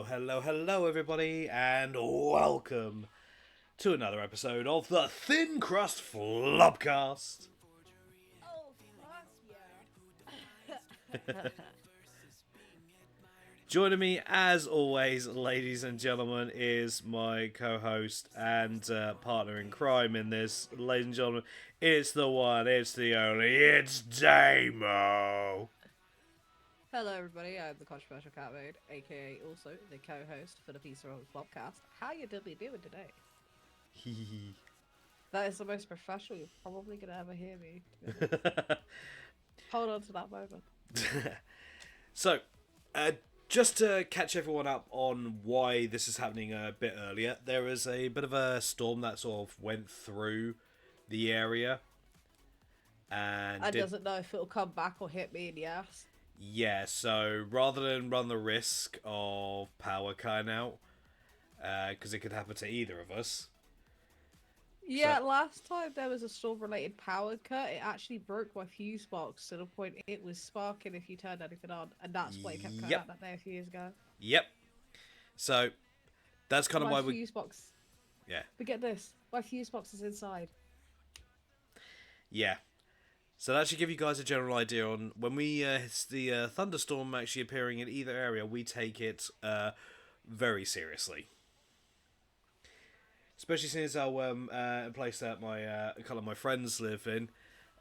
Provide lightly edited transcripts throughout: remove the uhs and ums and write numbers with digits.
Hello, everybody, and welcome to another episode of the Thin Crust Flopcast. Oh, fuck yeah. Joining me, as always, ladies and gentlemen, is my co-host and partner in crime in this, ladies and gentlemen. It's the one, it's the only, it's Damo. Hello, everybody. I'm the controversial cat mode, aka also the co-host for the Piece of Flopcast. How you diddly doing today? That is the most professional you're probably gonna ever hear me. Hold on to that moment. So, just to catch everyone up on why this is happening a bit earlier, there is a bit of a storm that sort of went through the area. And I doesn't know if it'll come back or hit me in the ass. Yeah, so rather than run the risk of power cutting out, because it could happen to either of us. Yeah, last time there was a storm-related power cut, it actually broke my fuse box to the point it was sparking if you turned anything on, and that's why it kept cutting out that day a few years ago. Yep. So that's kind of why my fuse box. Yeah. But get this, my fuse box is inside. Yeah. So that should give you guys a general idea on when we see the thunderstorm actually appearing in either area, we take it very seriously. Especially since our place that my a couple of my friends live in,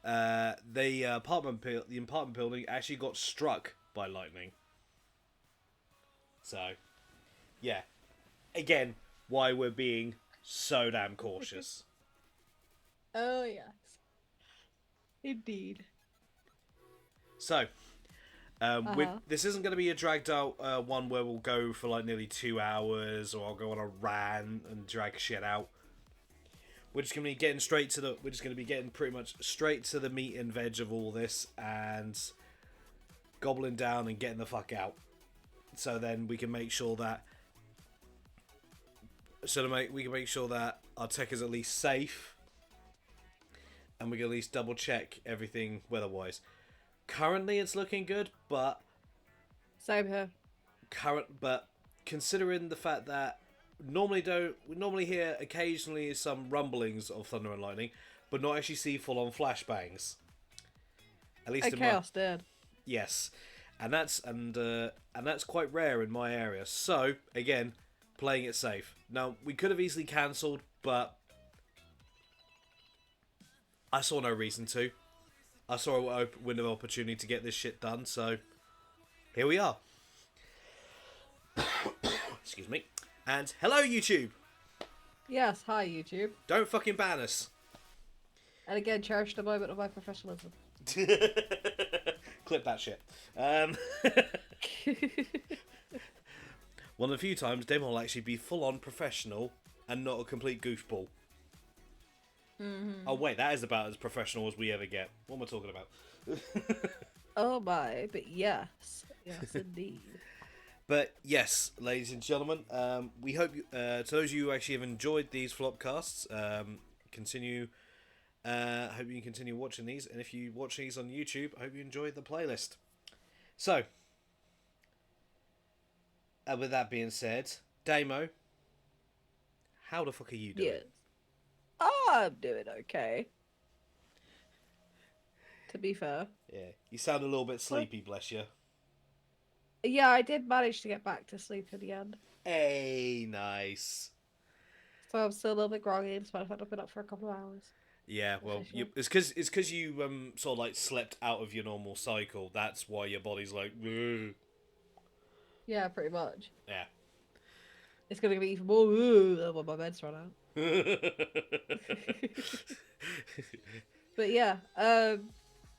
the apartment building actually got struck by lightning. So, yeah, again, why we're being so damn cautious. Oh yes, indeed. So, this isn't going to be a dragged out one where we'll go for like nearly 2 hours, or I'll go on a rant and drag shit out. We're just going to be getting pretty much straight to the meat and veg of all this, and gobbling down and getting the fuck out. So then we can make sure that our tech is at least safe, and we can at least double check everything weather-wise. Currently, it's looking good, but same here. But considering the fact that we normally hear occasionally some rumblings of thunder and lightning, but not actually see full-on flashbangs. At least in chaos did. Yes, and that's quite rare in my area. So again, playing it safe. Now we could have easily cancelled, but I saw no reason to. I saw a window of opportunity to get this shit done, so here we are. Excuse me. And hello, YouTube. Yes, hi, YouTube. Don't fucking ban us. And again, cherish the moment of my professionalism. Clip that shit. One of the few times Damon will actually be full-on professional and not a complete goofball. Mm-hmm. Oh wait, that is about as professional as we ever get. What am I talking about? Oh my, but yes. Yes, indeed. But yes, ladies and gentlemen, we hope to those of you who actually have enjoyed these Flopcasts, hope you can continue watching these, and if you watch these on YouTube, I hope you enjoyed the playlist. So, with that being said, Damo, how the fuck are you doing? Yes. I'm doing okay. To be fair. Yeah, you sound a little bit sleepy, bless you. Yeah, I did manage to get back to sleep in the end. Hey, nice. So I'm still a little bit groggy, despite I've been up for a couple of hours. Yeah, well, it's because you sort of like slept out of your normal cycle. That's why your body's like. Ugh. Yeah, pretty much. Yeah. It's gonna be even more when my bed's run out. But yeah,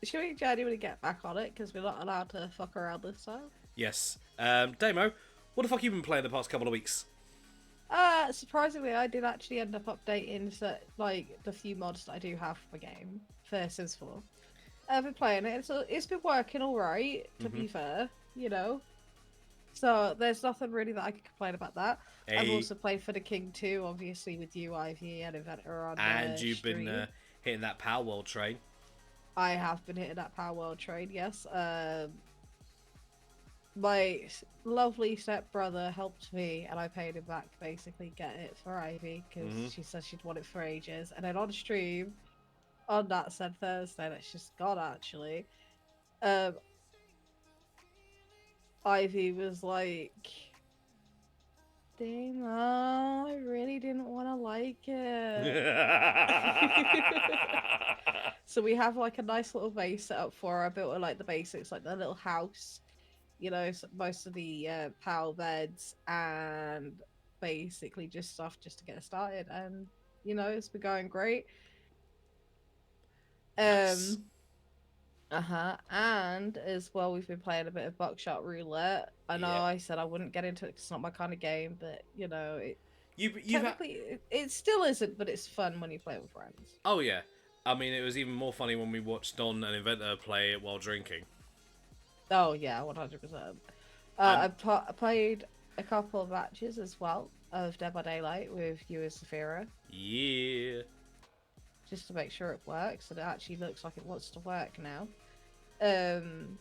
should we genuinely get back on it because we're not allowed to fuck around this time? Yes. Damo, what the fuck have you been playing the past couple of weeks? Surprisingly, I did actually end up updating the few mods that I do have for my game for Sims 4. I've been playing it. It's been working all right, to be fair, you know. So there's nothing really that I can complain about that. Hey. I've also played for the King 2, obviously with you, Ivy, and Inventor on and you've stream. been hitting that Power World train. I have been hitting that Power World train, yes. lovely stepbrother helped me, and I paid him back to basically get it for Ivy because Mm-hmm. she said she'd want it for ages. And then on stream, on that said Thursday that's just gone actually, um, Ivy was like, "Dang, Mom, I really didn't want to like it." So we have like a nice little base set up for her. I built her like the basics, like the little house, most of the PAL beds and basically just stuff just to get her started. And it's been going great. Nice. Um, and as well, we've been playing a bit of buckshot roulette. I know Yeah. I said I wouldn't get into it 'cause it's not my kind of game, but You've had. technically it still isn't, but it's fun when you play with friends. Oh yeah. I mean, it was even more funny when we watched Don and Inventor play it while drinking. Oh yeah, 100%. And I played a couple of matches as well of Dead by Daylight with you as Saphira, yeah. just to make sure it works, and it actually looks like it wants to work now. Um,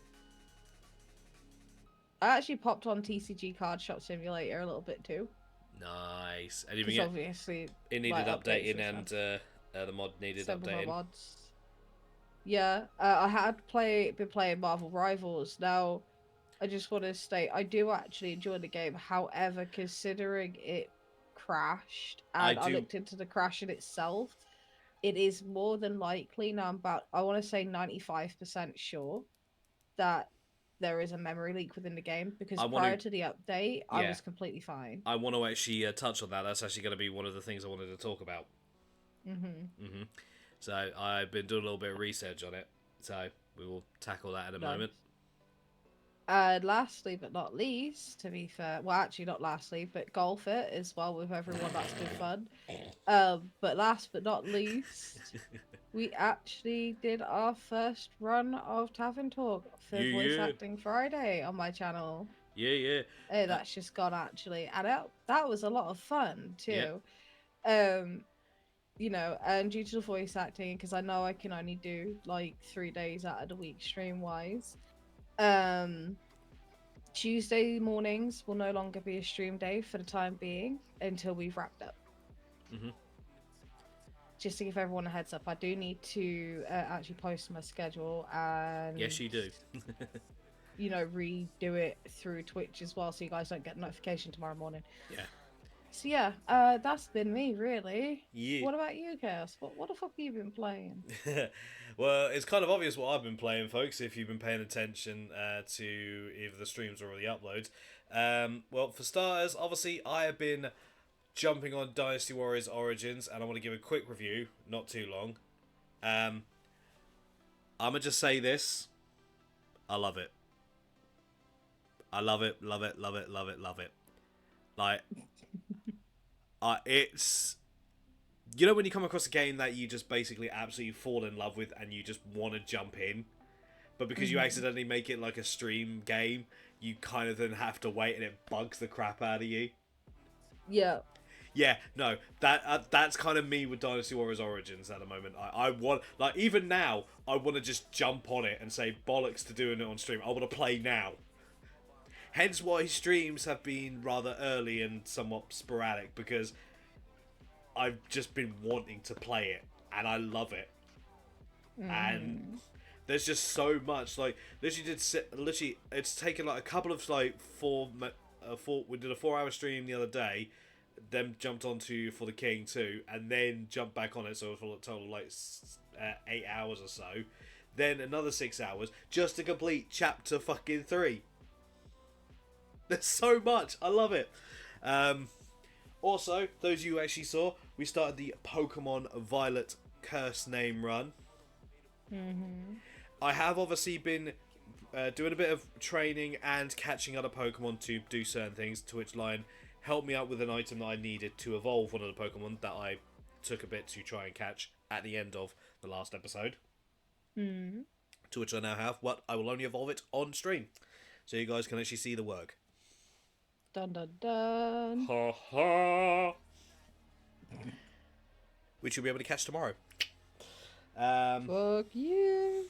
I actually popped on TCG Card Shop Simulator a little bit too, Nice. And even because get obviously it needed like updates updating and and stuff. the mod needed Some of my updating. mods. Yeah, I had been playing Marvel Rivals. Now, I just want to state I do actually enjoy the game. However, considering it crashed I and I do. looked into the crashing itself, it is more than likely now. I want to say 95% sure that there is a memory leak within the game because I want prior to. to the update, I Yeah. was completely fine. I want to actually touch on that. That's actually going to be one of the things I wanted to talk about. Mm-hmm. So I've been doing a little bit of research on it. So we will tackle that in a Nice. moment. And lastly, but not least, to be fair, well, actually not lastly, but golf it as well with everyone. That's been fun. But last but not least, we actually did our first run of Tavern Talk for Yeah, Voice yeah, Acting Friday on my channel. yeah, yeah. Hey, that's just gone actually, and that was a lot of fun Yep. too. Um, and due to the voice acting, because I know I can only do like 3 days out of the week stream wise. Um, Tuesday mornings will no longer be a stream day for the time being until we've wrapped up. Mhm. Just to give everyone a heads up, I do need to actually post my schedule and Yes, you do. redo it through Twitch as well, so you guys don't get a notification tomorrow morning. Yeah. So yeah, that's been me really. Yeah. What about you, Chaos? What the fuck have you been playing? Well, it's kind of obvious what I've been playing, folks, if you've been paying attention to either the streams or the uploads. Well, for starters, obviously, I have been jumping on Dynasty Warriors Origins, and I want to give a quick review, not too long. I'm going to just say this. I love it. I love it, love it, love it, love it, love it. Like, it's... You know when you come across a game that you just basically absolutely fall in love with and you just want to jump in? But because you accidentally make it like a stream game, you kind of then have to wait and it bugs the crap out of you. Yeah. Yeah, no, that's kind of me with Dynasty Warriors Origins at the moment. I want, like, even now, I want to just jump on it and say bollocks to doing it on stream. I want to play now. Hence why streams have been rather early and somewhat sporadic, because I've just been wanting to play it, and I love it. And there's just so much, like, literally, it's taken like a couple of like we did a 4 hour stream the other day, then jumped onto For the King too, and then jumped back on it, so for a total of like 8 hours or so, then another 6 hours just to complete chapter fucking 3. There's so much, I love it. Also, those of you who actually saw, we started the Pokemon Violet Curse name run. I have obviously been doing a bit of training and catching other Pokemon to do certain things, to which Lion helped me out with an item that I needed to evolve one of the Pokemon that I took a bit to try and catch at the end of the last episode. To which I now have, but I will only evolve it on stream, so you guys can actually see the work. Dun dun dun. Ha ha! Which you'll be able to catch tomorrow. Fuck you.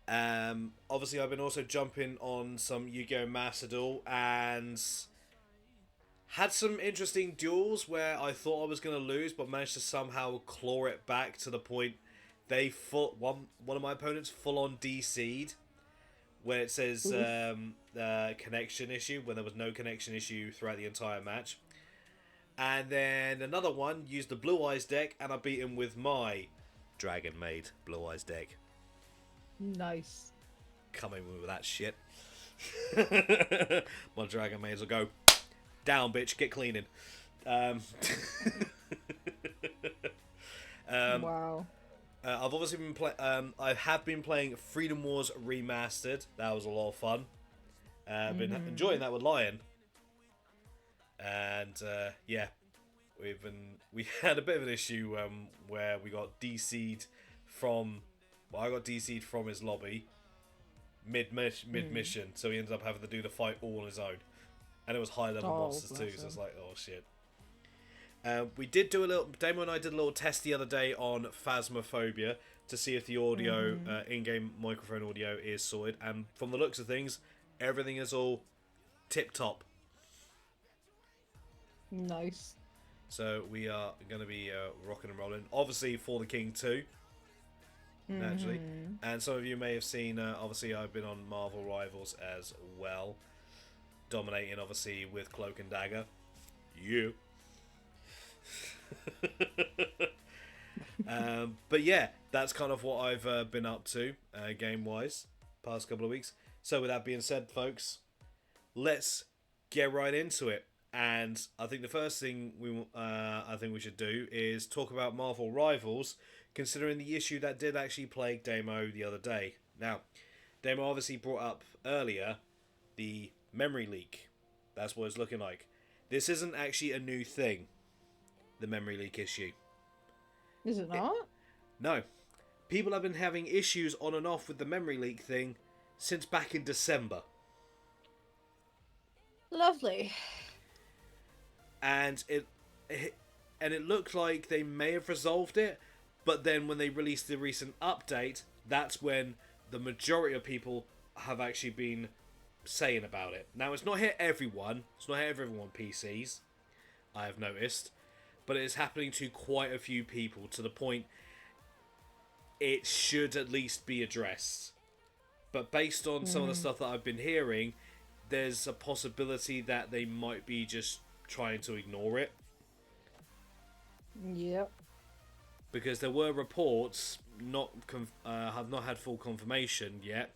Obviously, I've been also jumping on some Yu-Gi-Oh! Master Duel and had some interesting duels where I thought I was going to lose, but managed to somehow claw it back to the point one of my opponents full on DC'd when it says connection issue, when there was no connection issue throughout the entire match. And then another one used the Blue Eyes deck, and I beat him with my Dragon Maid Blue Eyes deck. Nice. Come in with that shit. My Dragon Maids will go down, bitch. Get cleaning. Wow. I've obviously been I have been playing Freedom Wars Remastered. That was a lot of fun. I've been enjoying that with Lion. And yeah, we had a bit of an issue where we got DC'd from. Well, I got DC'd from his lobby mid mission, so he ended up having to do the fight all on his own, and it was high level monsters too. So it's like, oh shit. We did do a little. Damo and I did a little test the other day on Phasmophobia to see if the audio, in-game microphone audio, is sorted, and from the looks of things, everything is all tip top. Nice. So we are going to be rocking and rolling. Obviously for the King 2. Naturally. And some of you may have seen, obviously I've been on Marvel Rivals as well. Dominating, obviously, with Cloak and Dagger. You. But yeah, that's kind of what I've been up to, game-wise, past couple of weeks. So with that being said, folks, let's get right into it. And I think the first thing I think we should do is talk about Marvel Rivals, considering the issue that did actually plague Damo the other day. Now, Damo obviously brought up earlier the memory leak. That's what it's looking like. This isn't actually a new thing, the memory leak issue. Is it not? No. People have been having issues on and off with the memory leak thing since back in December. Lovely. And it looked like they may have resolved it, but then when they released the recent update, that's when the majority of people have actually been saying about it. Now, it's not hit everyone. It's not hit everyone PCs, I have noticed. But it's happening to quite a few people, to the point it should at least be addressed. But based on some of the stuff that I've been hearing, there's a possibility that they might be just trying to ignore it. Yep. Because there were reports, have not had full confirmation yet,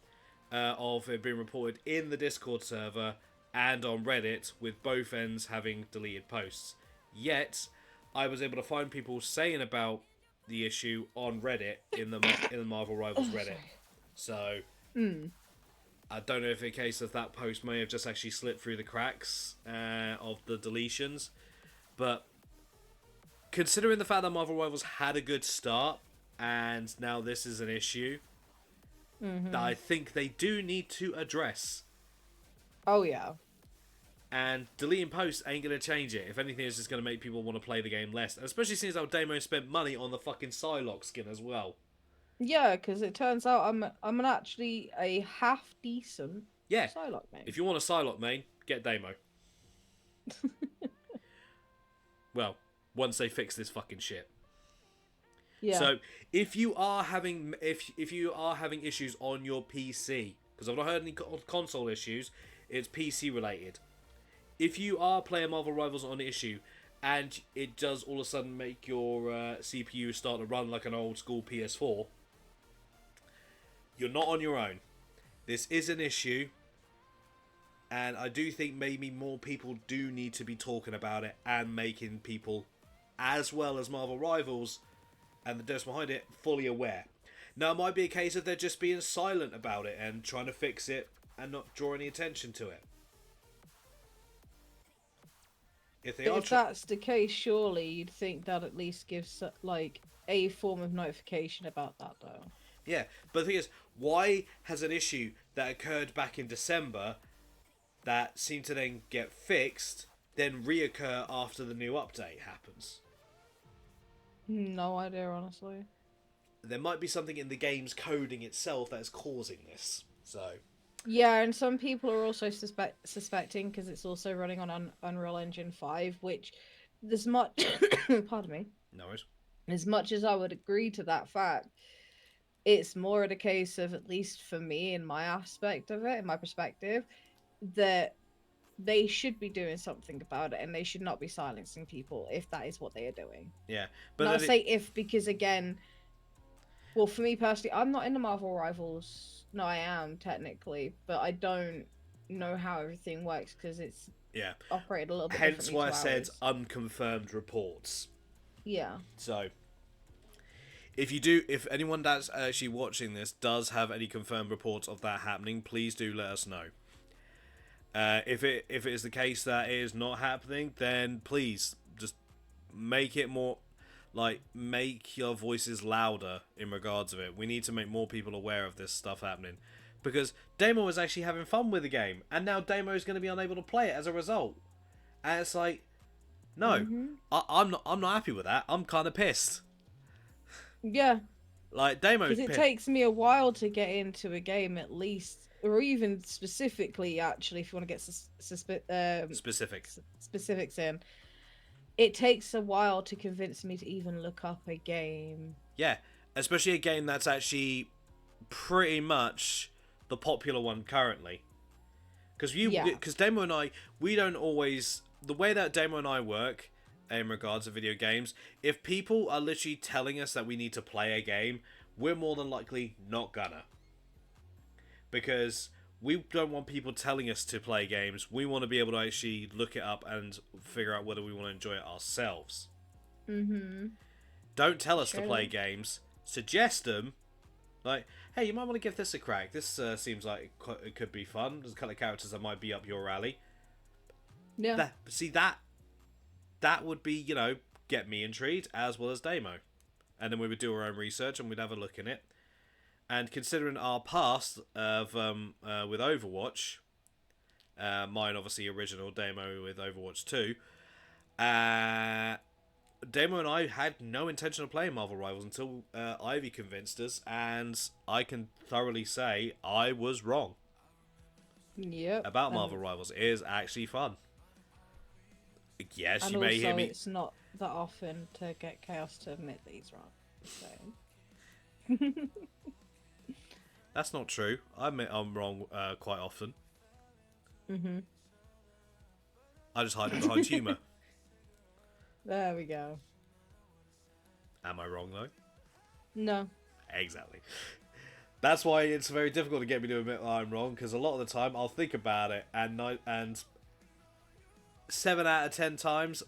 of it being reported in the Discord server and on Reddit, with both ends having deleted posts. Yet, I was able to find people saying about the issue on Reddit in the Marvel Rivals Reddit. So, I don't know if it's a case of that post may have just actually slipped through the cracks of the deletions, but considering the fact that Marvel Rivals had a good start and now this is an issue that I think they do need to address. Oh yeah. And deleting posts ain't going to change it. If anything, it's just going to make people want to play the game less. And especially since our Damo spent money on the fucking Psylocke skin as well. Yeah, because it turns out I'm actually a half decent Psylocke main. If you want a Psylocke main, get Damo. Well, once they fix this fucking shit. Yeah. So if you are having issues on your PC, because I've not heard any console issues, it's PC related. If you are playing Marvel Rivals on issue and it does all of a sudden make your CPU start to run like an old school PS4, you're not on your own. This is an issue, and I do think maybe more people do need to be talking about it and making people, as well as Marvel Rivals and the devs behind it, fully aware. Now, it might be a case of they're just being silent about it and trying to fix it and not draw any attention to it. If that's the case, surely you'd think that at least gives like a form of notification about that, though. Yeah, but the thing is, why has an issue that occurred back in December that seemed to then get fixed then reoccur after the new update happens? No idea, honestly. there might be something in the game's coding itself that is causing this. So. Yeah, and some people are also suspecting because it's also running on Unreal Engine 5, which as much pardon me. No worries. As much as I would agree to that fact, it's more of a case of, at least for me, in my aspect of it, in my perspective, that they should be doing something about it and they should not be silencing people if that is what they are doing. Yeah, but and I'll say if because, again, well, for me personally, I'm not in the Marvel Rivals. No, I am technically, but I don't know how everything works because it's operated a little bit hence differently. why I said unconfirmed reports. Yeah. So, if anyone that's actually watching this does have any confirmed reports of that happening, please do let us know. If it is the case that it is not happening, then please just make it more, like, make your voices louder in regards of it. We need to make more people aware of this stuff happening, because Damo was actually having fun with the game, and now Damo is going to be unable to play it as a result. And it's like, no, I'm not happy with that. I'm kind of pissed. Yeah. Like, Damo's because it takes me a while to get into a game, at least, or even specifically, actually, if you want to get specifics in, it takes a while to convince me to even look up a game. Yeah, especially a game that's actually pretty much the popular one currently. Because Damo and I, we don't always, the way that Damo and I work in regards to video games, if people are literally telling us that we need to play a game, we're more than likely not gonna. Because we don't want people telling us to play games. We want to be able to actually look it up and figure out whether we want to enjoy it ourselves. Don't tell us to play games. Suggest them. Like, hey, you might want to give this a crack. This seems like it could be fun. There's a couple of characters that might be up your alley. Yeah. That would be, get me intrigued, as well as Damo. And then we would do our own research and we'd have a look in it. And considering our past of with Overwatch, mine obviously original Damo with Overwatch 2, Damo and I had no intention of playing Marvel Rivals until Ivy convinced us, and I can thoroughly say I was wrong. Yep. About Marvel Rivals. It is actually fun. Yes, and you may hear me. It's not that often to get Chaos to admit that he's wrong. So. That's not true. I admit I'm wrong quite often. I just hide it behind humour. There we go. Am I wrong, though? No. Exactly. That's why it's very difficult to get me to admit I'm wrong, because a lot of the time I'll think about it, and 7 out of 10 times,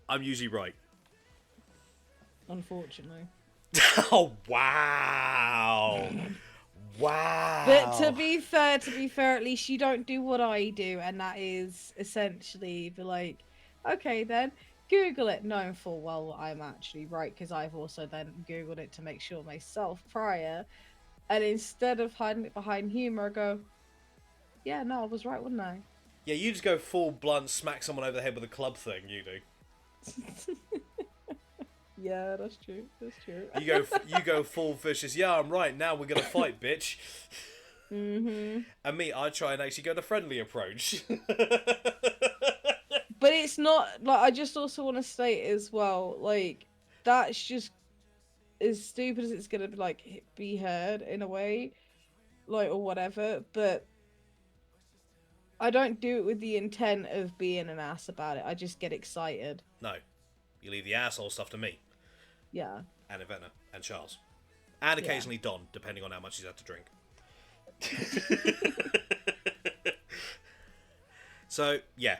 I'm usually right. Unfortunately. Oh, wow. Wow. But to be fair, at least you don't do what I do, and that is essentially be like, okay then, Google it, knowing full well I'm actually right, because I've also then Googled it to make sure myself prior, and instead of hiding it behind humour, I go, yeah, no, I was right, wasn't I? Yeah, you just go full blunt, smack someone over the head with a club thing, you do. Yeah, that's true. That's true. You go full vicious. Yeah, I'm right. Now we're gonna fight, bitch. And me, I try and actually go the friendly approach. But it's not like, I just also want to state as well, like, that's just as stupid as it's gonna be, like, be heard in a way, like, or whatever. But I don't do it with the intent of being an ass about it. I just get excited. No, you leave the asshole stuff to me. Yeah. And Ivana and Charles, and occasionally Don, depending on how much he's had to drink. So yeah,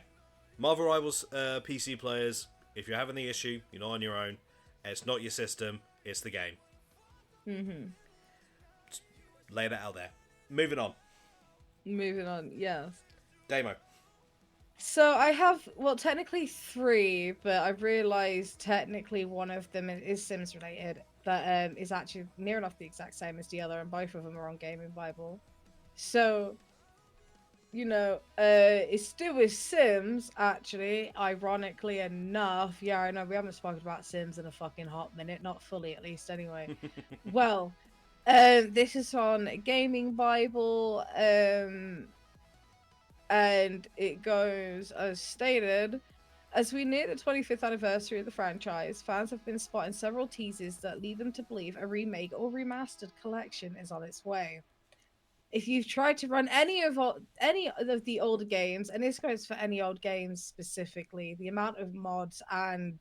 Marvel Rivals PC players, if you're having the issue, you're not on your own. It's not your system, it's the game. Just lay that out there. Moving on, yes. Damo. So I have, well, technically 3, but I've realised technically one of them is Sims related. That is actually near enough the exact same as the other, and both of them are on Gaming Bible. So it's still with Sims, actually, ironically enough. Yeah, I know we haven't spoken about Sims in a fucking hot minute, not fully at least, anyway. Well, this is on Gaming Bible, and it goes as stated. As we near the 25th anniversary of the franchise, fans have been spotting several teasers that lead them to believe a remake or remastered collection is on its way. If you've tried to run any of the older games, and this goes for any old games specifically, the amount of mods and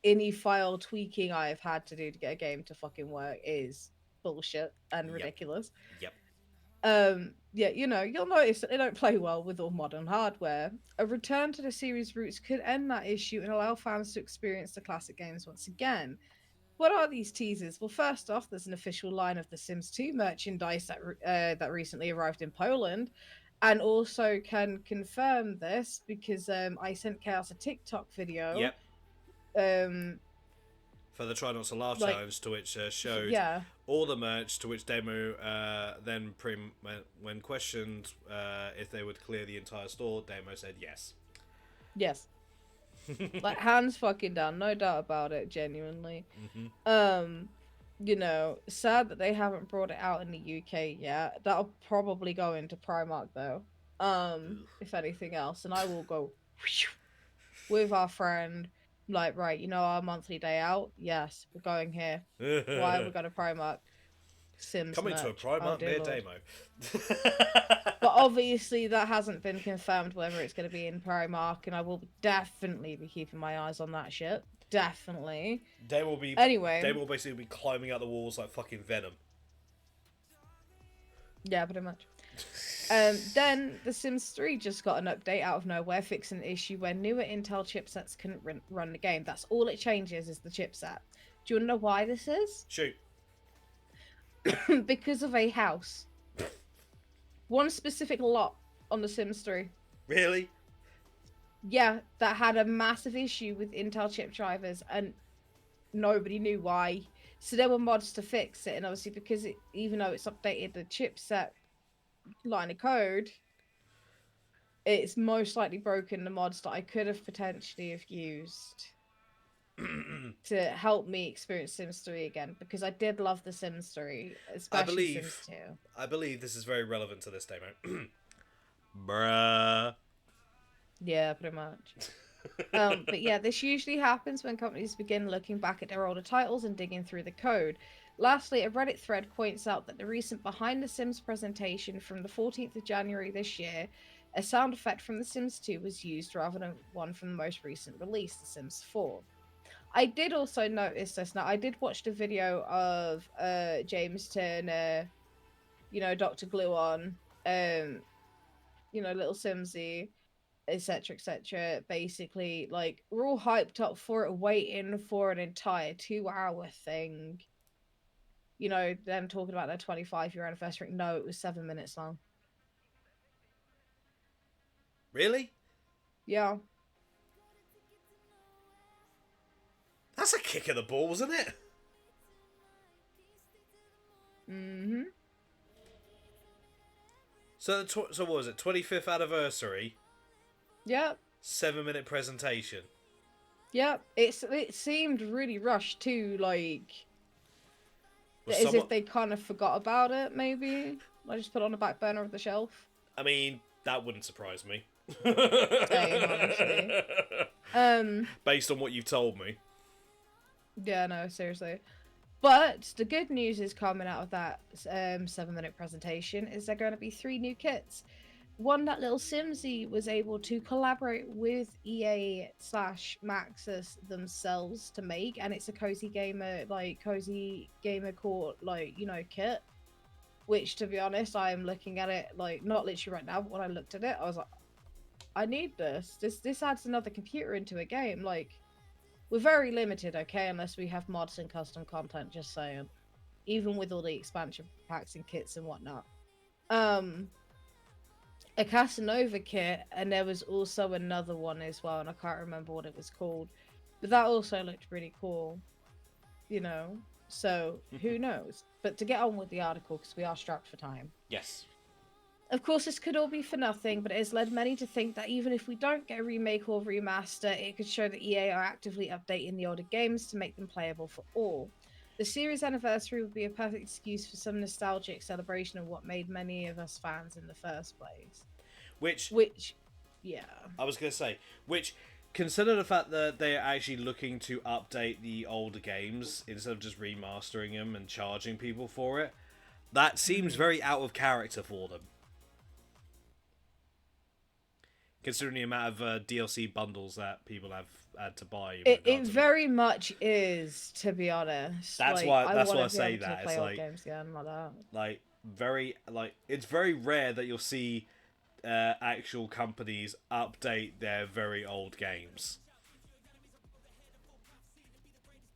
any file tweaking I've had to do to get a game to fucking work is bullshit and Yep. ridiculous. Yep. Yeah, you'll notice that they don't play well with all modern hardware. A return to the series' roots could end that issue and allow fans to experience the classic games once again. What are these teasers? Well, first off, there's an official line of The Sims 2 merchandise that recently arrived in Poland, and also can confirm this because I sent Chaos a TikTok video. Yep. Um, For the Try Not to Laugh like, challenge, to which showed yeah, all the merch, to which Demo then, when questioned if they would clear the entire store, Demo said yes. yes, like hands fucking down, no doubt about it, genuinely. Mm-hmm. Sad that they haven't brought it out in the UK yet. That'll probably go into Primark though. If anything else, and I will go with our friend. Like, right, our monthly day out. Yes, we're going here. Why we got to Primark? Sims Coming to a merch. Oh Primark dear near lord. Demo. But obviously that hasn't been confirmed whether it's going to be in Primark, and I will definitely be keeping my eyes on that shit. Definitely. They will be. Anyway. They will basically be climbing out the walls like fucking Venom. Yeah, pretty much. Then The Sims 3 just got an update out of nowhere, fixing an issue where newer Intel chipsets couldn't run the game. That's all it changes is the chipset. Do you want to know why this is? Shoot. Because of a house. One specific lot on The Sims 3. Really? Yeah, that had a massive issue with Intel chip drivers, and nobody knew why. So there were mods to fix it, and obviously because even though it's updated the chipset line of code, it's most likely broken the mods that I could have potentially have used to help me experience Sims 3 again, because I did love the Sims 3, especially Sims 2. I believe this is very relevant to this demo. Bruh. Yeah, pretty much. But yeah, this usually happens when companies begin looking back at their older titles and digging through the code. Lastly, a Reddit thread points out that the recent Behind the Sims presentation from the 14th of January this year, a sound effect from The Sims 2 was used rather than one from the most recent release, The Sims 4. I did also notice this. Now, I did watch the video of James Turner, Dr. Gluon, Little Simsy, etc. Basically, like, we're all hyped up for it, waiting for an entire 2-hour thing. Them talking about their 25-year anniversary. No, it was 7 minutes long. Really? Yeah. That's a kick in the balls, isn't it? Mm-hmm. So, so what was it? 25th anniversary. Yep. 7-minute presentation. Yep. It seemed really rushed too, like, as if they kind of forgot about it. Maybe I just put it on the back burner of the shelf. I mean, that wouldn't surprise me. Same, honestly. Based on what you've told me. Yeah, no, seriously. But the good news is coming out of that 7-minute presentation is there going to be 3 new kits. One that Little Simsy was able to collaborate with EA/Maxis themselves to make, and it's a cozy gamer core kit. Which, to be honest, I am looking at it like not literally right now, but when I looked at it, I was like, I need this. This adds another computer into a game. Like, we're very limited, okay, unless we have mods and custom content, just saying. Even with all the expansion packs and kits and whatnot. A Casanova kit, and there was also another one as well, and I can't remember what it was called. But that also looked pretty cool. So, who knows? But to get on with the article, because we are strapped for time. Yes. Of course, this could all be for nothing, but it has led many to think that even if we don't get a remake or remaster, it could show that EA are actively updating the older games to make them playable for all. The series anniversary would be a perfect excuse for some nostalgic celebration of what made many of us fans in the first place. Which Which, yeah. I was going to say, which consider the fact that they're actually looking to update the older games instead of just remastering them and charging people for it. That seems very out of character for them. Considering the amount of DLC bundles that people have had to buy. It very much is, to be honest. That's like, why. I That's want why I to be say able to that play it's old like games again like that. It's very rare that you'll see actual companies update their very old games,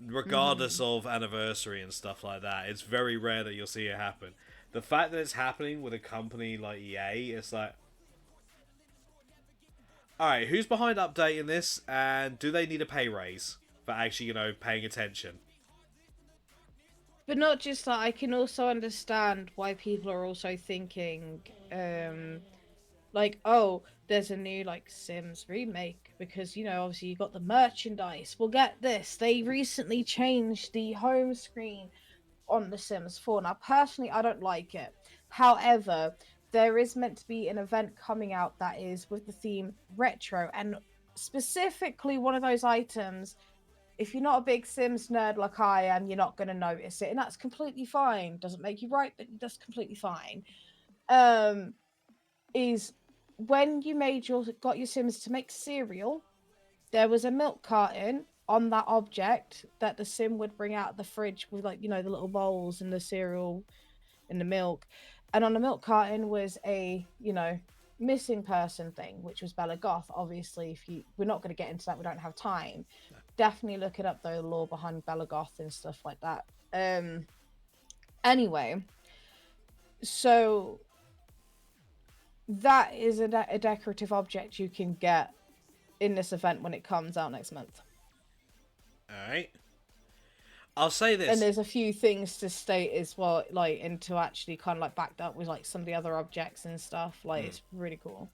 regardless of anniversary and stuff like that. It's very rare that you'll see it happen. The fact that it's happening with a company like EA, it's like, alright, who's behind updating this, and do they need a pay raise for actually, paying attention? But not just that, I can also understand why people are also thinking, like, oh, there's a new, like, Sims remake, because, obviously you got the merchandise. Well, get this, they recently changed the home screen on The Sims 4. Now, personally, I don't like it. However, there is meant to be an event coming out that is with the theme retro, and specifically one of those items, if you're not a big Sims nerd like I am, you're not going to notice it, and that's completely fine. Doesn't make you right, but that's completely fine. Is when you got your Sims to make cereal, there was a milk carton on that object that the Sim would bring out of the fridge with, like, the little bowls and the cereal and the milk. And on the milk carton was a, missing person thing, which was Bella Goth. Obviously, we're not going to get into that, we don't have time. Definitely look it up though, the lore behind Bella Goth and stuff like that. Anyway, so that is a decorative object you can get in this event when it comes out next month. Alright. I'll say this. And there's a few things to state as well, like, and to actually kind of like backed up with like some of the other objects and stuff. Like, it's really cool.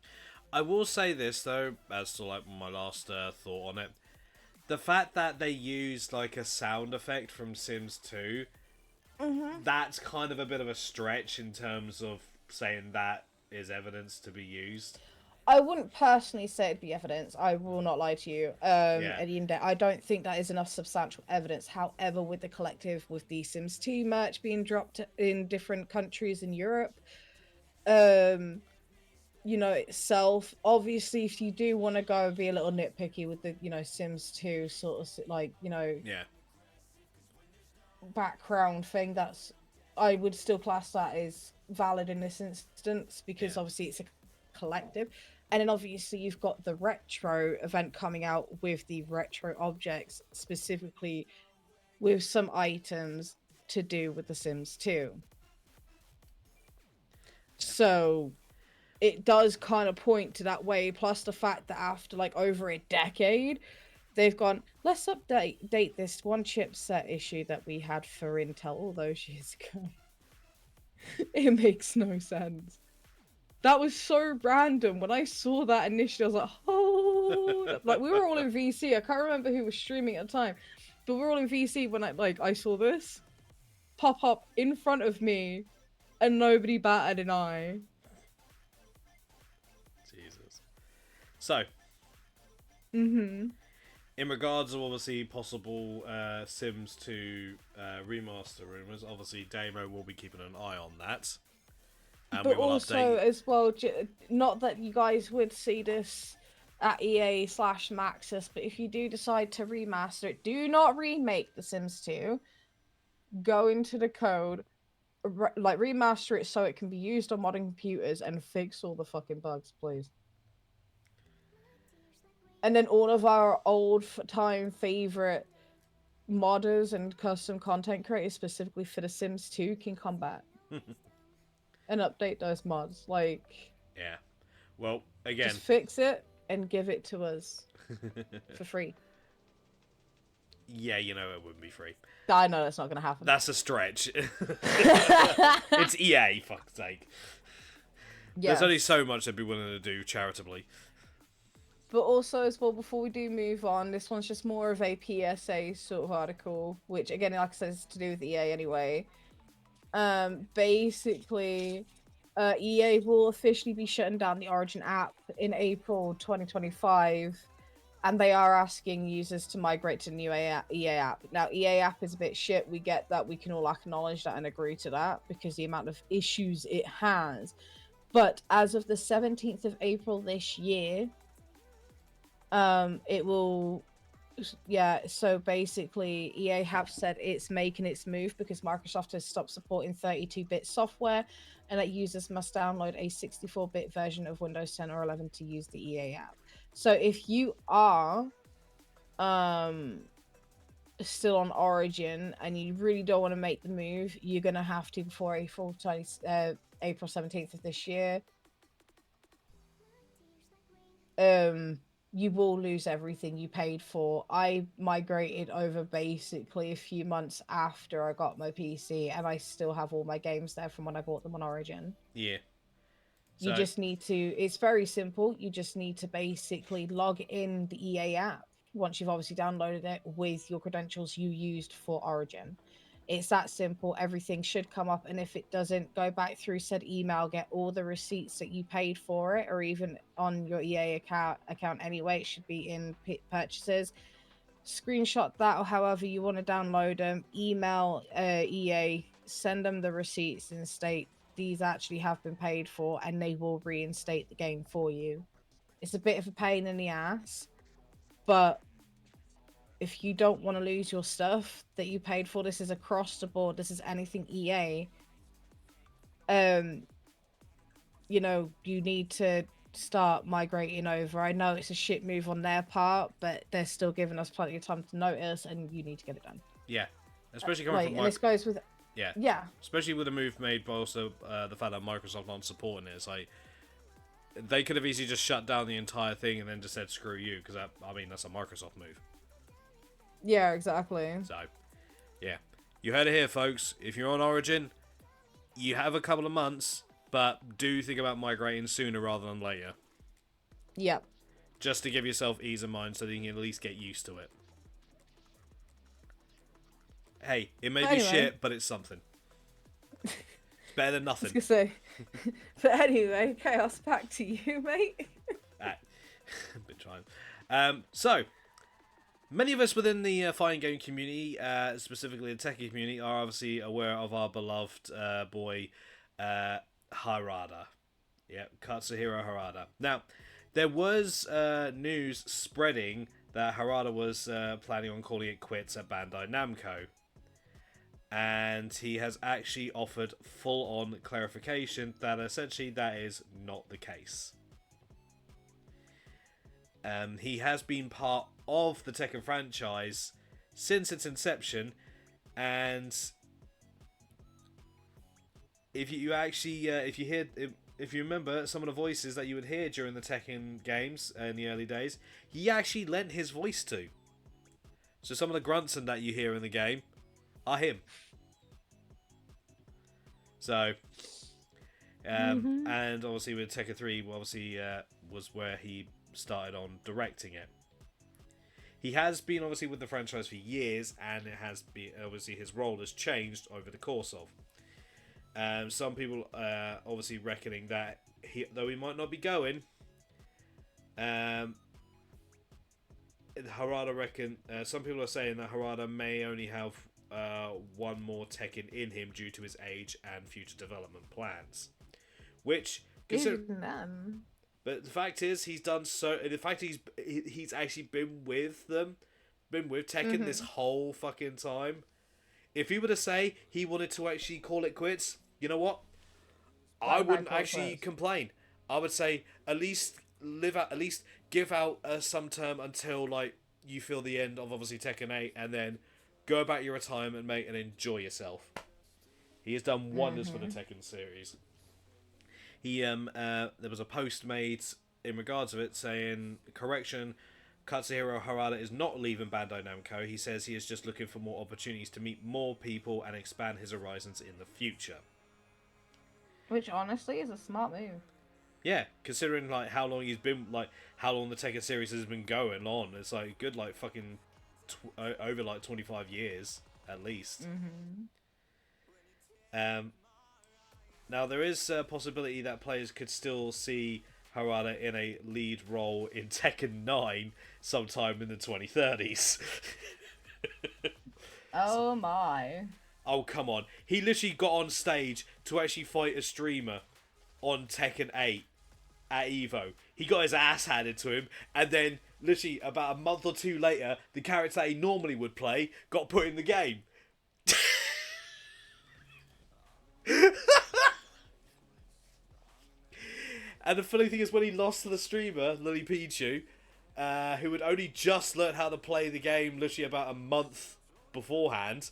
I will say this though, as to like my last thought on it. The fact that they used like a sound effect from Sims 2, that's kind of a bit of a stretch in terms of saying that is evidence to be used. I wouldn't personally say it'd be evidence. I will not lie to you. At the end of the day, I don't think that is enough substantial evidence. However, with the collective, with the Sims 2 merch being dropped in different countries in Europe, itself, obviously, if you do want to go and be a little nitpicky with the, Sims 2 sort of like, background thing, that's, I would still class that as valid in this instance, because obviously it's a collective. And then obviously you've got the retro event coming out with the retro objects, specifically with some items to do with The Sims 2. So it does kind of point to that way, plus the fact that after like over a decade, they've gone, let's date this one chipset issue that we had for Intel all those years ago. It makes no sense. That was so random. When I saw that initially, I was like, oh, like, we were all in VC. I can't remember who was streaming at the time, but we were all in VC when I saw this pop up in front of me, and nobody batted an eye. Jesus. So, in regards to obviously possible Sims 2 remaster rumors, obviously Damo will be keeping an eye on that. And but also, as well, not that you guys would see this at EA/Maxis, but if you do decide to remaster it, do not remake The Sims 2. Go into the code, like, remaster it so it can be used on modern computers and fix all the fucking bugs, please. And then all of our old-time favorite modders and custom content creators, specifically for The Sims 2, can come back. And update those mods, like... Yeah. Well, again... just fix it and give it to us for free. Yeah, it wouldn't be free. I know that's not going to happen. That's a stretch. It's EA, fuck's sake. There's only Yes. so much they'd be willing to do charitably. But also, as well, before we do move on, this one's just more of a PSA sort of article, which, again, like I said, is to do with EA anyway. Basically, EA will officially be shutting down the Origin app in April 2025, and they are asking users to migrate to the new EA app. Now, EA app is a bit shit. We get that. We can all acknowledge that and agree to that because the amount of issues it has. But as of the 17th of April this year, it will, yeah, so basically EA have said it's making its move because Microsoft has stopped supporting 32-bit software and that users must download a 64-bit version of Windows 10 or 11 to use the EA app. So if you are still on Origin and you really don't want to make the move, you're going to have to before April 17th of this year. You will lose everything you paid for. I migrated over basically a few months after I got my PC, and I still have all my games there from when I bought them on Origin. Yeah. You So just need to, it's very simple. You just need to basically log in the EA app once you've obviously downloaded it with your credentials you used for Origin. It's that simple. Everything should come up. And if it doesn't, go back through said email, get all the receipts that you paid for it, or even on your EA account anyway. It should be in purchases. Screenshot that or however you want to download them. Email EA, send them the receipts and state these actually have been paid for, and they will reinstate the game for you. It's a bit of a pain in the ass, but if you don't want to lose your stuff that you paid for, this is across the board. This is anything EA. You know, you need to start migrating over. I know it's a shit move on their part, but they're still giving us plenty of time to notice, and you need to get it done. yeah, especially coming from and this goes with yeah, especially with the move made, but also the fact that Microsoft aren't supporting it. It's like they could have easily just shut down the entire thing and then just said screw you, because I mean that's a Microsoft move. Yeah, exactly. So, yeah. You heard it here, folks. If you're on Origin, you have a couple of months, but do think about migrating sooner rather than later. Yep. Just to give yourself ease of mind so that you can at least get used to it. Hey, it may be shit, but it's something. It's better than nothing. I was gonna say. But anyway, Chaos, back to you, mate. Been trying. So, many of us within the fighting game community, specifically the techie community, are obviously aware of our beloved boy Harada. Yeah, Katsuhiro Harada. Now, there was news spreading that Harada was planning on calling it quits at Bandai Namco. And he has actually offered full-on clarification that essentially that is not the case. He has been part of the Tekken franchise since its inception, and if you actually, if you remember some of the voices that you would hear during the Tekken games in the early days, he actually lent his voice to. So some of the grunts and that you hear in the game are him. So, and obviously with Tekken 3, obviously was where he started on directing it. He has been obviously with the franchise for years, and it has been obviously his role has changed over the course of. Some people obviously reckoning that though he might not be going, Harada reckon some people are saying that Harada may only have one more Tekken in him due to his age and future development plans. Which but the fact is, he's done so. The fact he's actually been with Tekken this whole fucking time. If he were to say he wanted to actually call it quits, you know what? I wouldn't actually complain. I would say at least give out some term until like you feel the end of obviously Tekken 8, and then go about your retirement, mate, and enjoy yourself. He has done wonders for the Tekken series. He there was a post made in regards of it saying, correction, Katsuhiro Harada is not leaving Bandai Namco. He says he is just looking for more opportunities to meet more people and expand his horizons in the future. Which honestly is a smart move. Yeah, considering like how long he's been, like how long the Tekken series has been going on, it's like good, like fucking over like 25 years at least. Mm-hmm. Um, Now there is a possibility that players could still see Harada in a lead role in Tekken 9 sometime in the 2030s. Oh my. Oh come on, he literally got on stage to actually fight a streamer on Tekken 8 at Evo. He got his ass handed to him, and then literally about a month or two later, the character that he normally would play got put in the game. And the funny thing is, when he lost to the streamer, Lily Pichu, who had only just learned how to play the game literally about a month beforehand,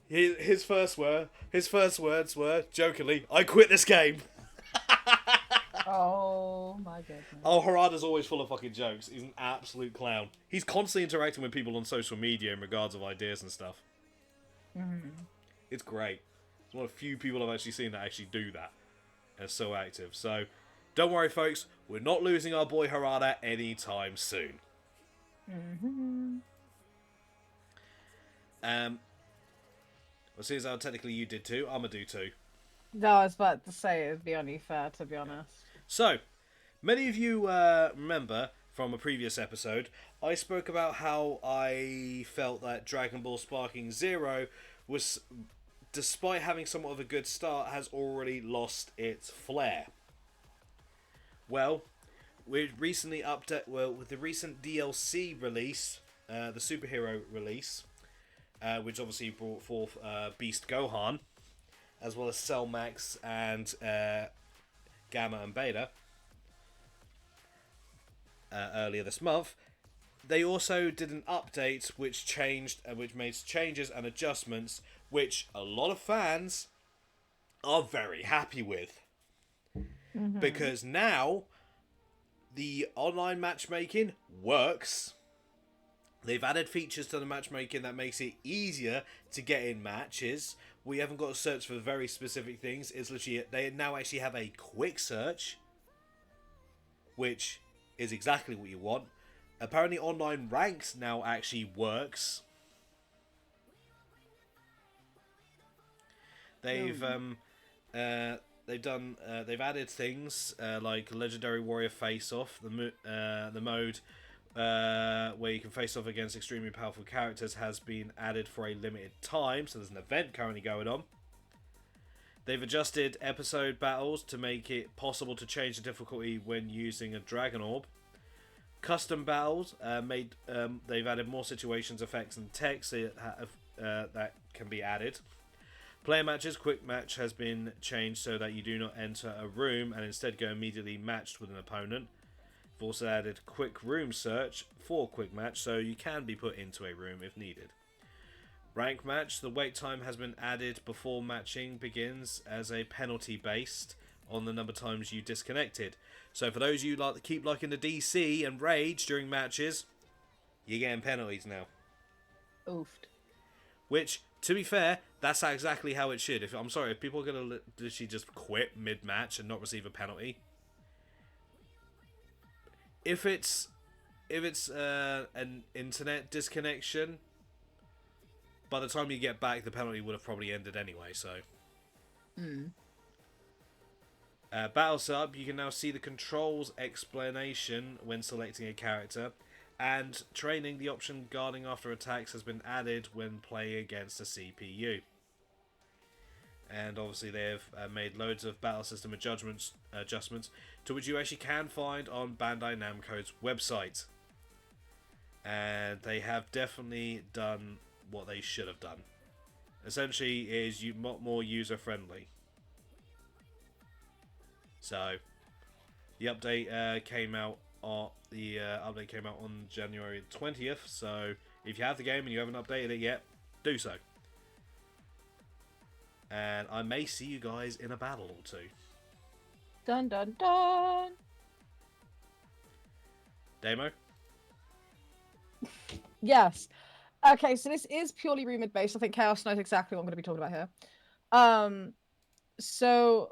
his first words were, jokingly, "I quit this game." Oh my goodness. Oh, Harada's always full of fucking jokes. He's an absolute clown. He's constantly interacting with people on social media in regards of ideas and stuff. Mm-hmm. It's great. It's one of the few people I've actually seen that actually do that. And are so active. So, don't worry, folks. We're not losing our boy Harada anytime soon. Mm-hmm. Well, seeing as how technically you did too, I'm gonna do too. No, I was about to say it'd be only fair, to be honest. So, many of you remember from a previous episode, I spoke about how I felt that Dragon Ball Sparking Zero was, despite having somewhat of a good start, has already lost its flair. Well, with the recent DLC release, the superhero release, which obviously brought forth Beast Gohan, as well as Cell Max and Gamma and Beta earlier this month. They also did an update which made changes and adjustments which a lot of fans are very happy with. Mm-hmm. Because now the online matchmaking works. They've added features to the matchmaking that makes it easier to get in matches. We haven't got to search for very specific things. It's literally, they now actually have a quick search, which is exactly what you want. Apparently online ranks now actually works. They've added things like Legendary Warrior Face Off, the mode where you can face off against extremely powerful characters has been added for a limited time, so there's an event currently going on. They've adjusted episode battles to make it possible to change the difficulty when using a Dragon Orb. Custom battles they've added more situations, effects, and text that can be added. Player matches, quick match has been changed so that you do not enter a room and instead go immediately matched with an opponent. We've also added quick room search for quick match, so you can be put into a room if needed. Rank match, the wait time has been added before matching begins as a penalty based on the number of times you disconnected. So for those of you like to keep liking the DC and rage during matches, you're getting penalties now. Oofed. Which, to be fair, that's exactly how it should. I'm sorry, if people are going to literally just quit mid-match and not receive a penalty. If it's an internet disconnection, by the time you get back, the penalty would have probably ended anyway, so. Battle setup, you can now see the controls explanation when selecting a character, and training, the option guarding after attacks has been added when playing against a CPU. And obviously they've made loads of battle system adjustments to which you actually can find on Bandai Namco's website. And they have definitely done what they should have done. Essentially is more user friendly. So the update came out on January 20th, so if you have the game and you haven't updated it yet, do so. And I may see you guys in a battle or two. Dun dun dun! Demo? Yes. Okay, so this is purely rumored based. I think Chaos knows exactly what I'm going to be talking about here. So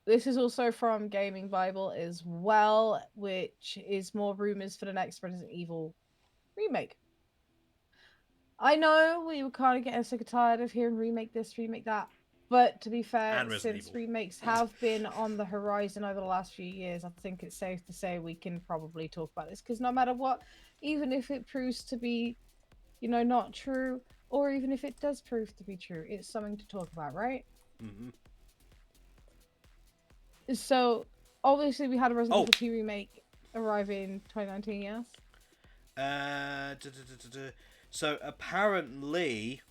this is also from Gaming Bible as well, which is more rumors for the next Resident Evil remake. I know we were kind of getting sick and tired of hearing remake this, remake that. But to be fair, And Resident since Evil. remakes have been on the horizon over the last few years, I think it's safe to say we can probably talk about this. Because no matter what, even if it proves to be, not true, or even if it does prove to be true, it's something to talk about, right? Mm-hmm. So, obviously, we had a Resident Oh. Evil 2 remake arrive in 2019, yes? So apparently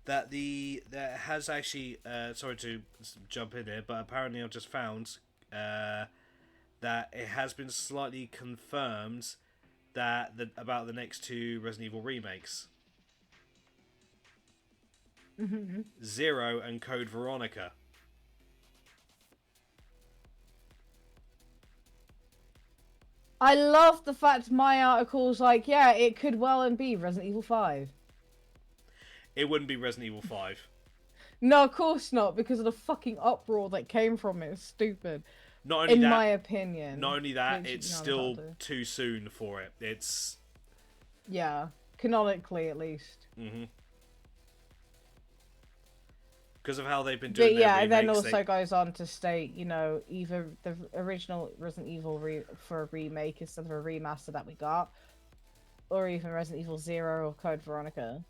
that has actually sorry to jump in here, but apparently I've just found that it has been slightly confirmed that about the next two Resident Evil remakes, Mm-hmm. Zero and Code Veronica. I love the fact my article's like, yeah, it could well and be Resident Evil 5. It wouldn't be Resident Evil 5. No, of course not, because of the fucking uproar that came from it. It's stupid. Not only in that, my opinion. Not only that, which, it's still too soon for it. Yeah, canonically at least. Mm-hmm. Because of how they've been doing. But yeah, and then also goes on to state, either the original Resident Evil for a remake instead of a remaster that we got, or even Resident Evil 0 or Code Veronica.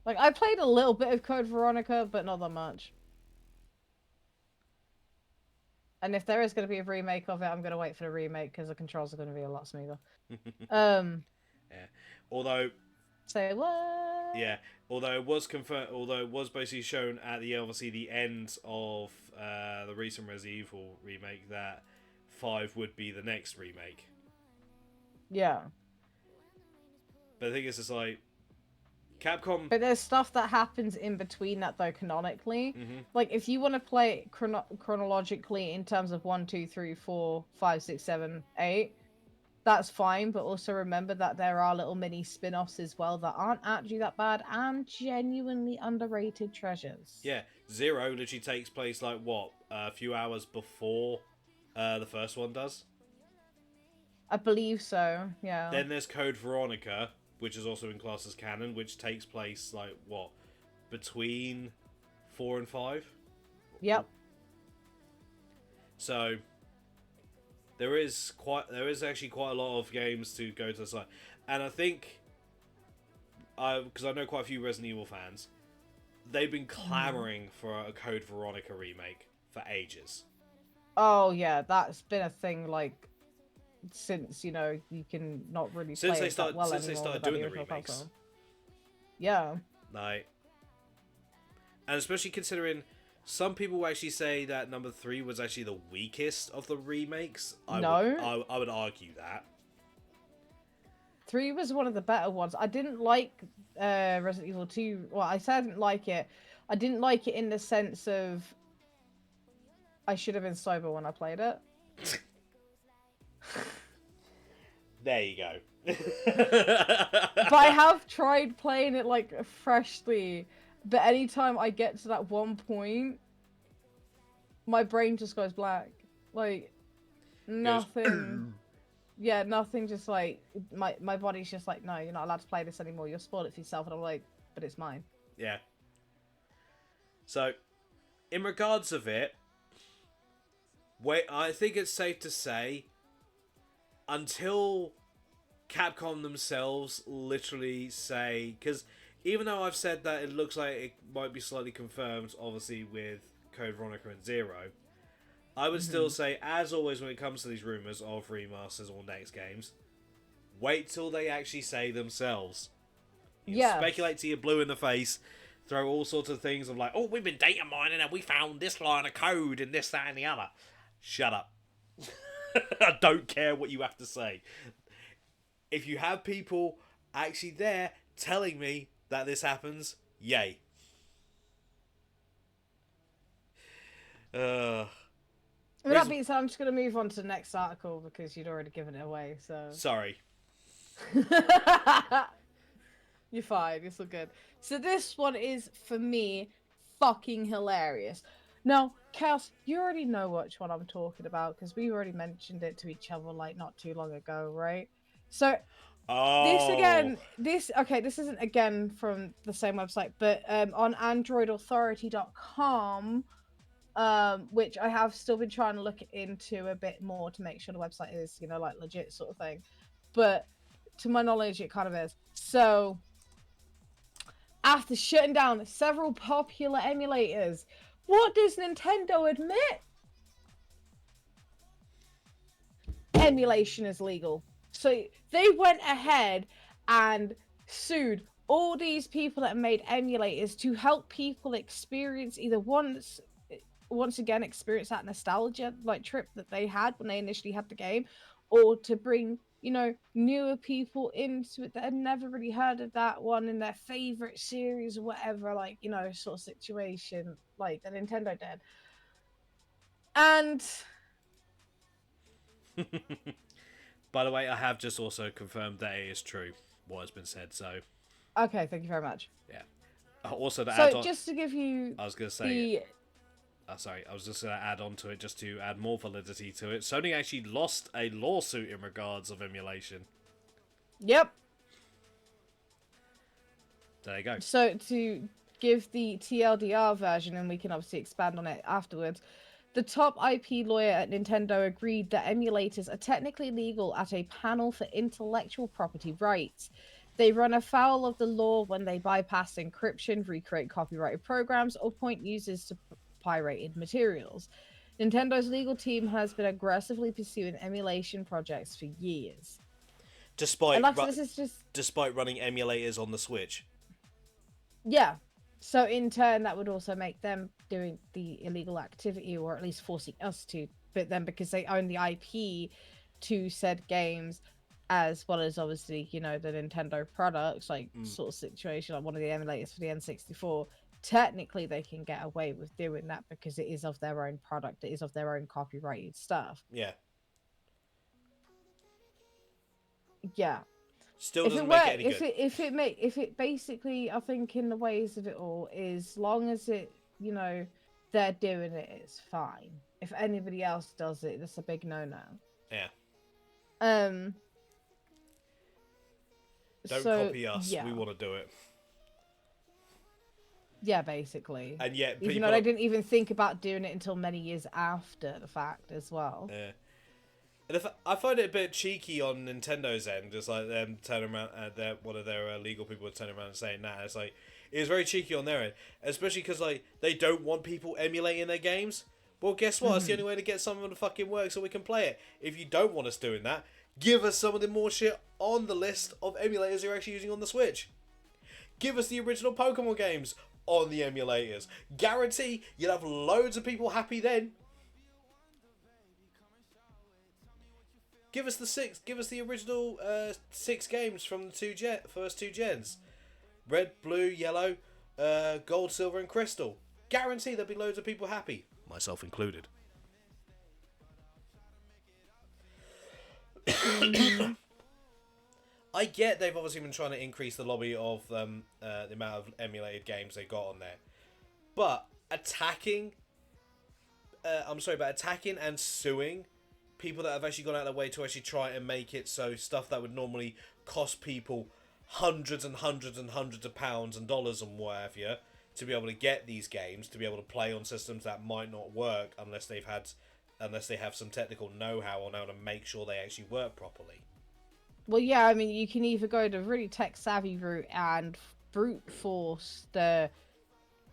Like, I played a little bit of Code Veronica, but not that much. And if there is going to be a remake of it, I'm going to wait for the remake because the controls are going to be a lot smoother. Yeah. Although. Say what? Yeah. Although it was confirmed, although it was basically shown at the end of the recent Resident Evil remake that 5 would be the next remake. Yeah. But the thing is, it's like Capcom. But there's stuff that happens in between that, though, canonically. Mm-hmm. Like, if you want to play chronologically in terms of 1, 2, 3, 4, 5, 6, 7, 8, that's fine. But also remember that there are little mini spin-offs as well that aren't actually that bad and genuinely underrated treasures. Yeah, Zero literally takes place, like, what, a few hours before the first one does? I believe so, yeah. Then there's Code Veronica, which is also in class as canon, which takes place, like, what, between 4 and 5? Yep. So there is actually quite a lot of games to go to the side, and I think because I know quite a few Resident Evil fans, they've been clamoring for a Code Veronica remake for ages. Oh yeah, that's been a thing like since you can not really since play they it started that well since they anymore started doing the remakes. Console. Yeah. Like, and especially considering some people actually say that number 3 was actually the weakest of the remakes. I would argue that 3 was one of the better ones. I didn't like Resident Evil 2. Well, I said I didn't like it. I didn't like it in the sense of I should have been sober when I played it. There you go. But I have tried playing it like freshly, but anytime I get to that one point, my brain just goes black. Like nothing. Yeah, nothing. Just like my body's just like, no, you're not allowed to play this anymore. You'll spoil it for yourself. And I'm like, but it's mine. Yeah. So, in regards of it, I think it's safe to say, until Capcom themselves literally say, because even though I've said that it looks like it might be slightly confirmed, obviously with Code Veronica and Zero, I would still say, as always when it comes to these rumours of remasters or next games, wait till they actually say themselves. You can speculate till you're blue in the face, throw all sorts of things of like, oh, we've been data mining and we found this line of code and this, that and the other. Shut up. I don't care what you have to say. If you have people actually there telling me that this happens, yay. With that being said, I'm just going to move on to the next article because you'd already given it away, so... Sorry. You're fine, it's all good. So this one is, for me, fucking hilarious. Now, Chaos, you already know which one I'm talking about because we already mentioned it to each other like not too long ago, right? So this Oh. again, this isn't again from the same website, but on androidauthority.com, which I have still been trying to look into a bit more to make sure the website is, like legit sort of thing. But to my knowledge, it kind of is. So after shutting down several popular emulators, what does Nintendo admit? Emulation is legal. So they went ahead and sued all these people that made emulators to help people experience either once again experience that nostalgia like trip that they had when they initially had the game, or to bring newer people into it that had never really heard of that one in their favorite series or whatever, like sort of situation like that Nintendo did. And By the way, I have just also confirmed that it is true what has been said. So okay, thank you very much. yeah. Also to add So on, just to give you I was gonna say. the Sorry, I was just going to add on to it just to add more validity to it. Sony actually lost a lawsuit in regards of emulation. yep. There you go. So to give the TLDR version, and we can obviously expand on it afterwards, the top IP lawyer at Nintendo agreed that emulators are technically legal at a panel for intellectual property rights. They run afoul of the law when they bypass encryption, recreate copyrighted programs, or point users to pirated materials. Nintendo's legal team has been aggressively pursuing emulation projects for years. And Despite like this is just despite running emulators on the Switch. yeah. So in turn, that would also make them doing the illegal activity, or at least forcing us to. But then, because they own the IP to said games, as well as obviously, the Nintendo products, like sort of situation, like one of the emulators for the N64, technically they can get away with doing that because it is of their own product, it is of their own copyrighted stuff. Yeah. Yeah. Still If doesn't it make it work, any good. if it basically, I think in the ways of it all, is long as it, they're doing it, it's fine. If anybody else does it, that's a big no-no. Yeah. Um. Don't So copy us. yeah, We want to do it. yeah, basically. And yet Even though people. they didn't even think about doing it until many years after the fact as well. Yeah. And if, I find it a bit cheeky on Nintendo's end, just like them turning around, one of their legal people turning around and saying that. It's like, it was very cheeky on their end, especially because like they don't want people emulating their games. Well, guess what? It's the only way to get some of them to fucking work so we can play it. If you don't want us doing that, give us some of the more shit on the list of emulators you're actually using on the Switch. Give us the original Pokemon games on the emulators. Guarantee you'll have loads of people happy then. Give us the original 6 games from the first two gens. Red, blue, yellow, gold, silver and crystal. Guarantee there'll be loads of people happy. Myself included. I get they've obviously been trying to increase the lobby of the amount of emulated games they got on there. But attacking and suing people that have actually gone out of their way to actually try and make it so stuff that would normally cost people hundreds and hundreds and hundreds of pounds and dollars and what have you to be able to get these games, to be able to play on systems that might not work unless they have some technical know-how on how to make sure they actually work properly. Well, yeah, I mean, you can either go the really tech-savvy route and brute force the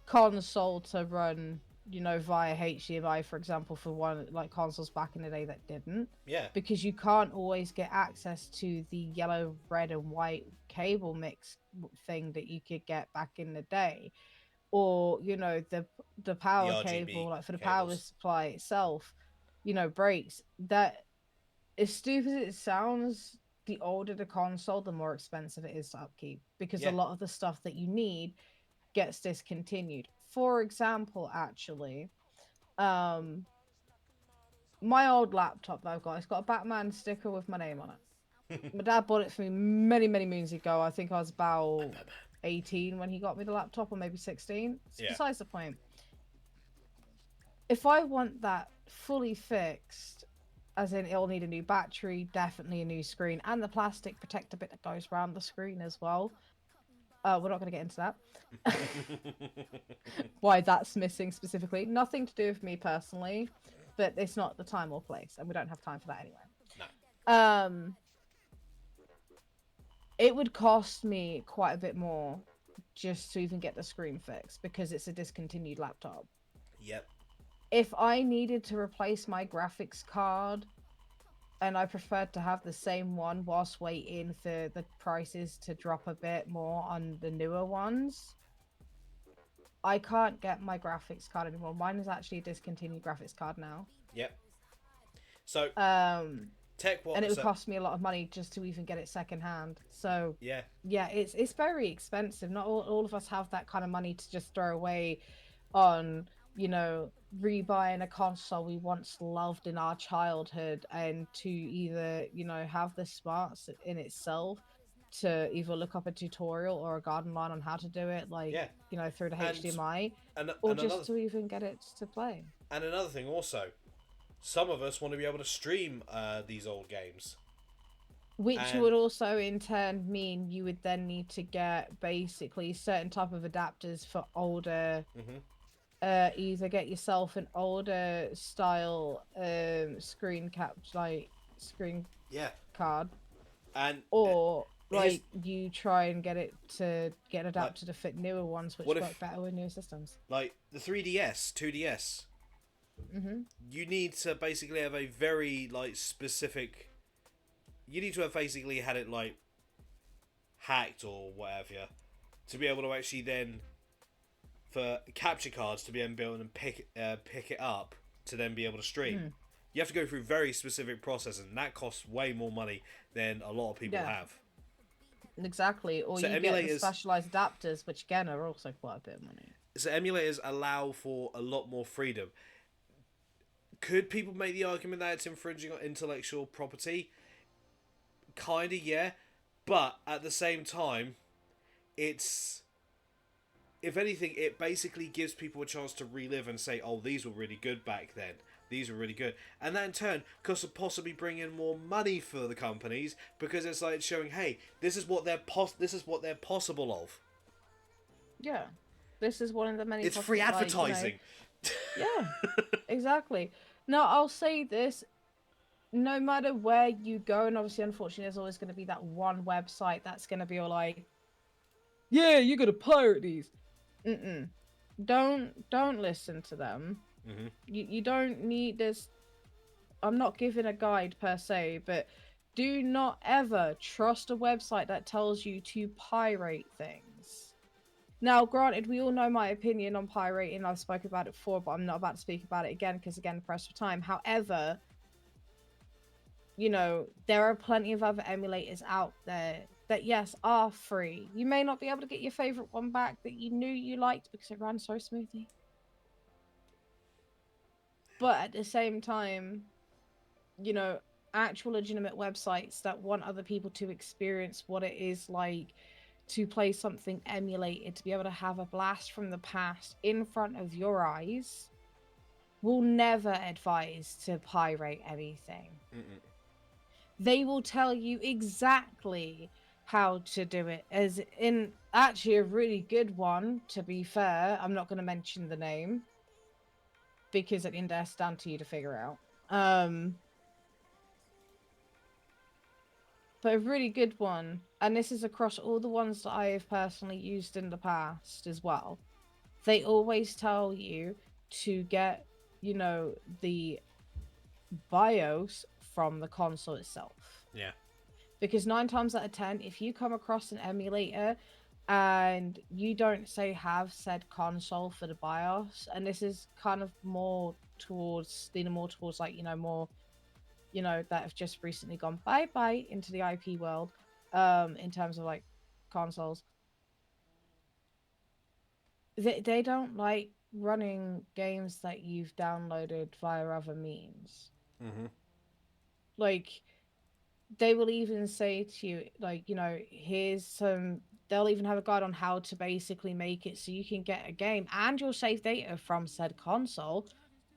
console to run, via HDMI, for example, for one like consoles back in the day that didn't. Yeah. Because you can't always get access to the yellow, red, and white cable mix thing that you could get back in the day, or the power The RGB cable, like for the power cables. supply itself, breaks. That, as stupid as it sounds, the older the console, the more expensive it is to upkeep because a Yeah. lot of the stuff that you need gets discontinued. For example, actually, my old laptop that I've got, it's got a Batman sticker with my name on it. My dad bought it for me many, many moons ago. I think I was about 18 when he got me the laptop, or maybe 16. It's Yeah. besides the point. If I want that fully fixed, as in it'll need a new battery, definitely a new screen, and the plastic protector bit that goes around the screen as well. We're not going to get into that. Why that's missing specifically. Nothing to do with me personally, but it's not the time or place, and we don't have time for that anyway. No. It would cost me quite a bit more just to even get the screen fixed because it's a discontinued laptop. Yep. If I needed to replace my graphics card and I preferred to have the same one whilst waiting for the prices to drop a bit more on the newer ones, I can't get my graphics card anymore. Mine is actually a discontinued graphics card now. Yep. So, tech what? And it would So, cost me a lot of money just to even get it secondhand. So yeah. yeah, it's very expensive. Not all of us have that kind of money to just throw away on, rebuying a console we once loved in our childhood, and to either, have the smarts in itself to either look up a tutorial or a guide line on how to do it, like, Yeah. through the And HDMI, and or and just another to even get it to play. and another thing also, some of us want to be able to stream these old games. Which And would also in turn mean you would then need to get basically certain type of adapters for older, either get yourself an older style screen yeah. card, And or here's like you try and get it to get an like, adapter to fit newer ones which what work if better with newer systems. like the 3DS, 2DS, you need to basically have a very like specific. You need to have basically had it like hacked or whatever to be able to actually then for capture cards to be able to build and pick it up to then be able to stream. You have to go through very specific processes, and that costs way more money than a lot of people Yeah, have. exactly. Or So you get the emulators, specialized adapters, which again are also quite a bit of money. so emulators allow for a lot more freedom. Could people make the argument that it's infringing on intellectual property? Kinda, yeah, but at the same time, it's if anything, it basically gives people a chance to relive and say, "Oh, these were really good back then. These were really good," and that in turn could possibly bring in more money for the companies because it's like showing, "Hey, this is what they're possible of." Yeah, this is one of the many It's free possible, like, advertising. yeah, exactly. Now, I'll say this, no matter where you go, and obviously, unfortunately, there's always going to be that one website that's going to be all like, yeah, you got to pirate these. Mm-mm. Don't listen to them. You don't need this. I'm not giving a guide per se, but do not ever trust a website that tells you to pirate things. Now, granted, we all know my opinion on pirating. I've spoken about it before, but I'm not about to speak about it again because, again, press for time. However, there are plenty of other emulators out there that, yes, are free. You may not be able to get your favorite one back that you knew you liked because it ran so smoothly. But at the same time, actual legitimate websites that want other people to experience what it is like to play something emulated, to be able to have a blast from the past in front of your eyes, will never advise to pirate anything. They will tell you exactly how to do it, as in actually a really good one, to be fair. I'm not going to mention the name because at the end that's down to you to figure out. But a really good one, and this is across all the ones that I have personally used in the past as well. They always tell you to get, the BIOS from the console itself. Yeah. Because 9 times out of 10, if you come across an emulator and you don't say have said console for the BIOS, and this is kind of more towards like, more, that have just recently gone bye-bye into the IP world, in terms of like consoles. They don't like running games that you've downloaded via other means. Like, they will even say to you, like, here's some they'll even have a guide on how to basically make it so you can get a game and your save data from said console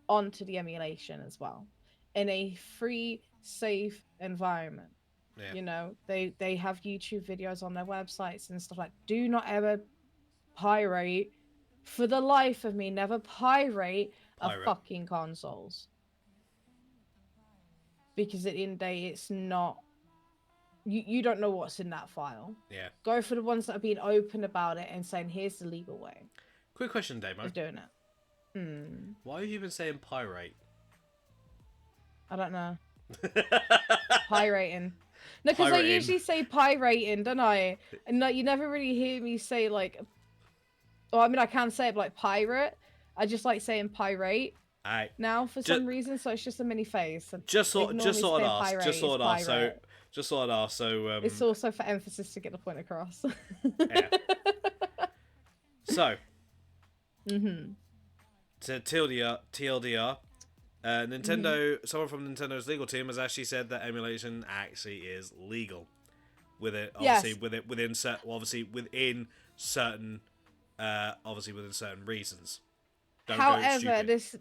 onto the emulation as well in a free, safe environment. Yeah. You know, they have YouTube videos on their websites and stuff like. Do not ever pirate. For the life of me, never pirate a Pirate. fucking consoles. Because at the end of the day, it's not. You don't know what's in that file. Yeah. Go for the ones that are being open about it and saying, here's the legal way Quick question, Damo. of doing it. Why have you been saying pirate? I don't know. Pirating. No, because I usually say pirating, don't I? And like, you never really hear me say like. Well, I mean, I can say it like pirate. I just like saying pirate now for some reason, so it's just a mini phase. So just thought I'd ask. So it's also for emphasis to get the point across. Yeah. So. To TLDR, Nintendo. Someone from Nintendo's legal team has actually said that emulation actually is legal. With it, obviously, yes. within certain reasons. However, this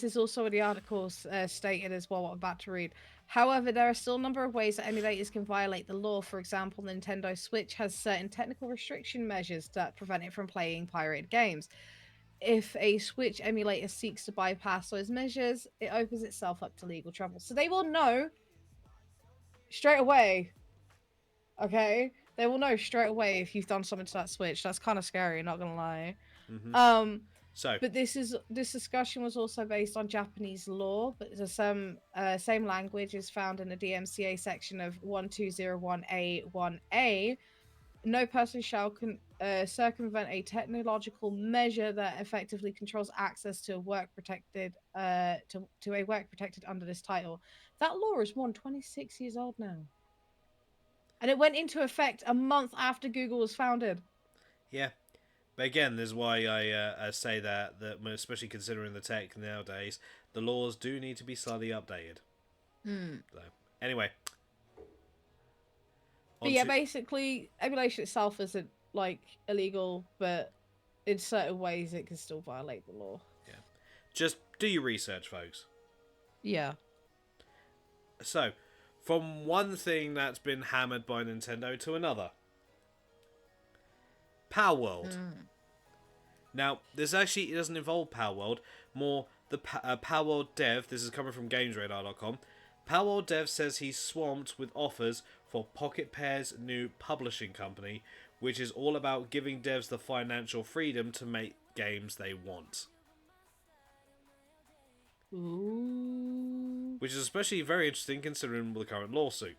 is also in the articles stated as well, what I'm about to read. However, there are still a number of ways that emulators can violate the law. For example, Nintendo Switch has certain technical restriction measures that prevent it from playing pirated games. If a Switch emulator seeks to bypass those measures, it opens itself up to legal trouble. So they will know straight away. Okay? They will know straight away if you've done something to that Switch. That's kind of scary, not gonna lie. But this discussion was also based on Japanese law, but the same language is found in the DMCA section of 1201A1A. No person shall circumvent a technological measure that effectively controls access to a work protected to a work protected under this title. That law is more than 26 years old now, and it went into effect a month after Google was founded. Yeah. But again, this is why I say that especially considering the tech nowadays, the laws do need to be slightly updated. So, anyway. But yeah, basically, emulation itself isn't like illegal, but in certain ways it can still violate the law. Yeah. Just do your research, folks. Yeah. So, from one thing that's been hammered by Nintendo to another. Power World. Now, this actually doesn't involve Power World. More the Power World dev. This is coming from GamesRadar.com. Power World dev says he's swamped with offers for Pocket Pair's new publishing company, which is all about giving devs the financial freedom to make games they want. Ooh. Which is especially very interesting considering the current lawsuit.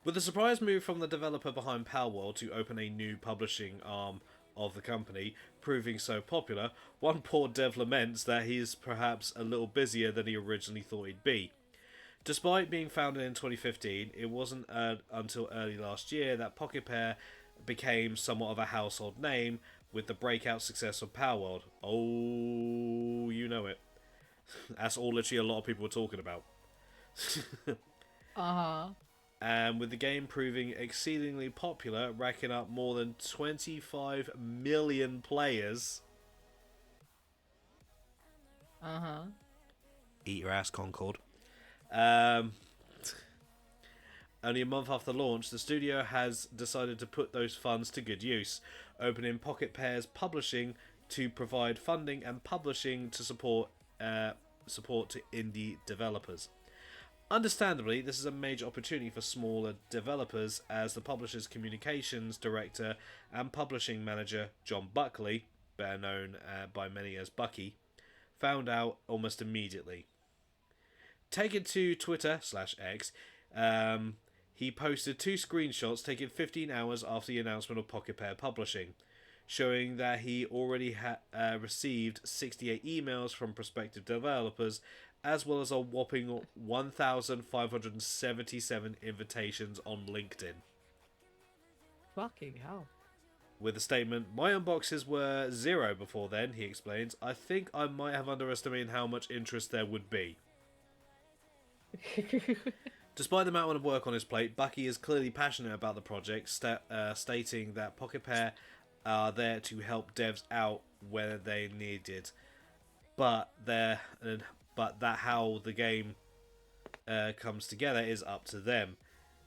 With the surprise move from the developer behind Power World to open a new publishing arm of the company proving so popular, one poor dev laments that he is perhaps a little busier than he originally thought he'd be. Despite being founded in 2015, it wasn't until early last year that Pocket Pair became somewhat of a household name with the breakout success of Power World. Oh, you know it. That's all literally a lot of people were talking about. And with the game proving exceedingly popular, racking up more than 25 million players. Eat your ass, Concord. Only a month after launch, the studio has decided to put those funds to good use, opening Pocket Pair's publishing to provide funding and publishing to support to indie developers. Understandably, this is a major opportunity for smaller developers, as the publisher's communications director and publishing manager, John Buckley, better known by many as Bucky, found out almost immediately. Taken to Twitter/X, he posted 2 screenshots taken 15 hours after the announcement of Pocket Pair Publishing, showing that he already received 68 emails from prospective developers, as well as a whopping 1,577 invitations on LinkedIn. Fucking hell. With the statement, "My inboxes were 0 before then," he explains. "I think I might have underestimated how much interest there would be." Despite the amount of work on his plate, Bucky is clearly passionate about the project, stating that Pocket Pair are there to help devs out where they needed, but that how the game comes together is up to them,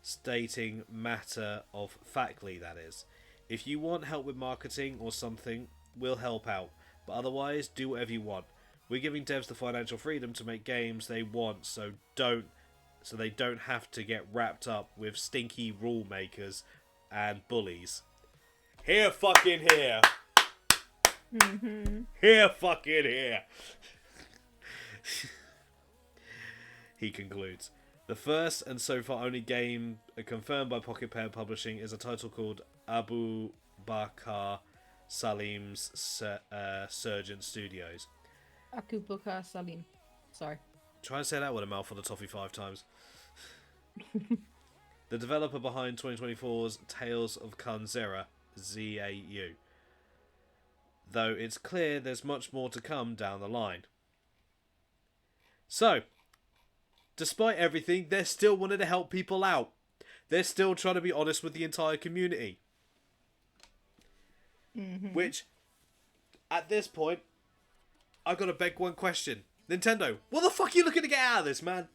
stating matter of factly, that is. If you want help with marketing or something, we'll help out, but otherwise do whatever you want. We're giving devs the financial freedom to make games they want, so they don't have to get wrapped up with stinky rule makers and bullies. Here fucking here. Here fucking here. He concludes. The first and so far only game confirmed by Pocket Pair Publishing is a title called Abu Bakr Salim's Surgeon Studios. Abu Bakr Salim. Sorry. Try and say that with a mouthful of toffee 5 times. The developer behind 2024's Tales of Khanzera, ZAU. Though it's clear there's much more to come down the line. So, despite everything, they're still wanting to help people out. They're still trying to be honest with the entire community. Which, at this point, I've got to beg one question. Nintendo, what the fuck are you looking to get out of this, man?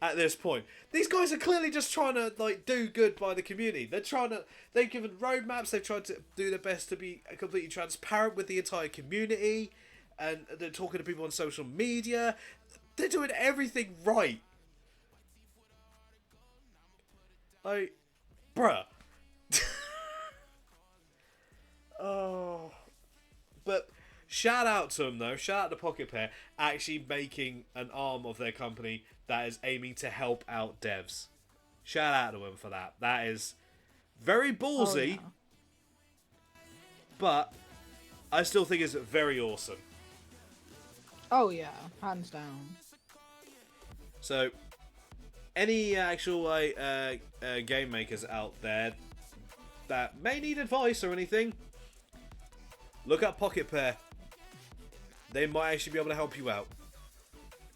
At this point, these guys are clearly just trying to do good by the community. They've given roadmaps. They've tried to do their best to be completely transparent with the entire community, and they're talking to people on social media. They're doing everything right. Bruh. Oh. But shout out to them, though. Shout out to Pocket Pair actually making an arm of their company that is aiming to help out devs. Shout out to them for that. That is very ballsy, but I still think it's very awesome. Oh yeah, hands down. So, any actual game makers out there that may need advice or anything, look up Pocket Pair. They might actually be able to help you out.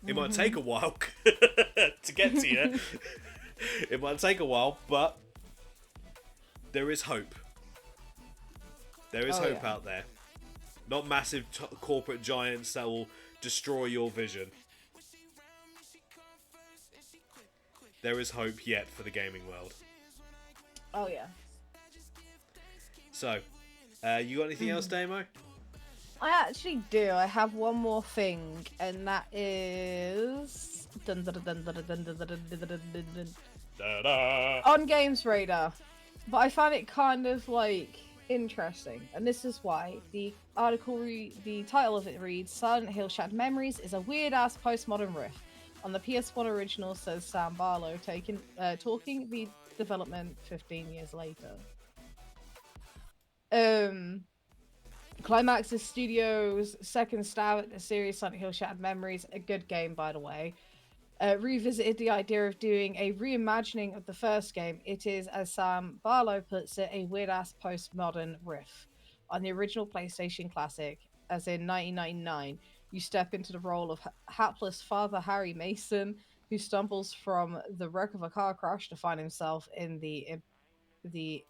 It might take a while to get to you. It might take a while, but there is hope. There is hope out there. Not massive corporate giants that will destroy your vision. There is hope yet for the gaming world. Oh yeah. So, you got anything else, Damo? I actually do. I have one more thing, and that is on Games Radar. But I found it kind of interesting, and this is why. The title of it reads: Silent Hill Shattered Memories is a weird-ass postmodern riff on the PS1 original, says Sam Barlow, talking the development 15 years later. Climax is Studios' second stab at the series Silent Hill Shattered Memories, a good game by the way, revisited the idea of doing a reimagining of the first game. It is, as Sam Barlow puts it, a weird-ass postmodern riff on the original PlayStation classic. As in 1999, you step into the role of hapless Father Harry Mason, who stumbles from the wreck of a car crash to find himself in the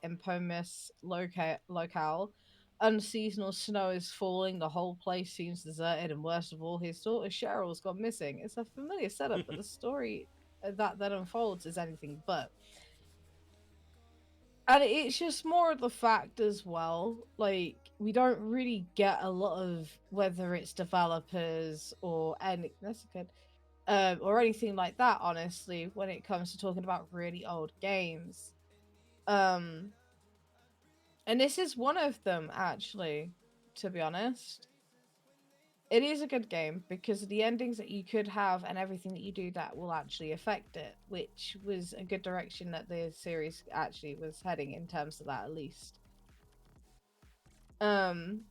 infamous locale. Unseasonal snow is falling, the whole place seems deserted, and worst of all, his daughter Cheryl's gone missing. It's a familiar setup, but the story that unfolds is anything but. And it's just more of the fact as well, we don't really get a lot of whether it's developers or or anything like that, honestly, when it comes to talking about really old games. And this is one of them, actually, to be honest. It is a good game because of the endings that you could have and everything that you do that will actually affect it, which was a good direction that the series actually was heading in terms of that, at least. And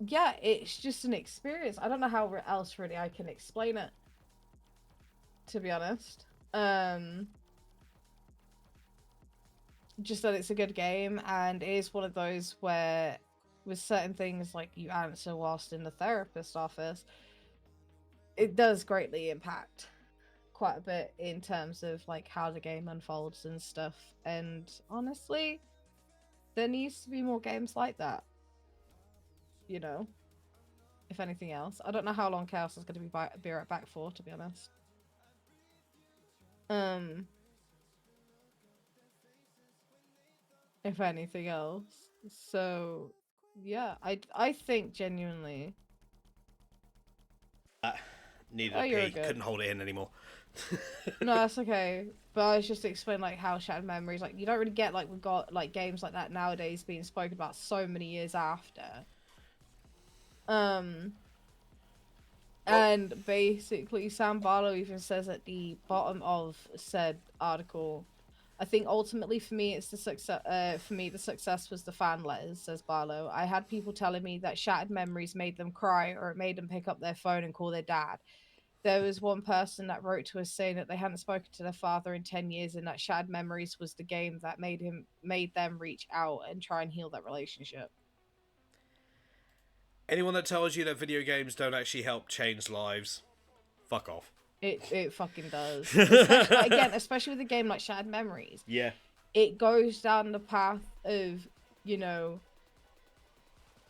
yeah, it's just an experience. I don't know how else really I can explain it, to be honest. just that it's a good game, and it is one of those where, with certain things like you answer whilst in the therapist office, it does greatly impact quite a bit in terms of like how the game unfolds and stuff. And honestly, there needs to be more games like that. You know, if anything else, I don't know how long Chaos is going to be right back for, to be honest. If anything else, so yeah, I think genuinely. Needed Oh, a you're pee. good. Couldn't hold it in anymore. No, that's okay. But I was just explaining like how Shattered Memories, like you don't really get like we've got like games like that nowadays being spoken about so many years after. And basically Sam Barlow even says at the bottom of said article, I think ultimately for me it's the success. For me the success was the fan letters, says Barlow. I had people telling me that Shattered Memories made them cry or it made them pick up their phone and call their dad. There was one person that wrote to us saying that they hadn't spoken to their father in 10 years and that Shattered Memories was the game that made them reach out and try and heal that relationship. Anyone that tells you that video games don't actually help change lives, fuck off. It fucking does. Especially with a game like Shattered Memories. Yeah. It goes down the path of, you know,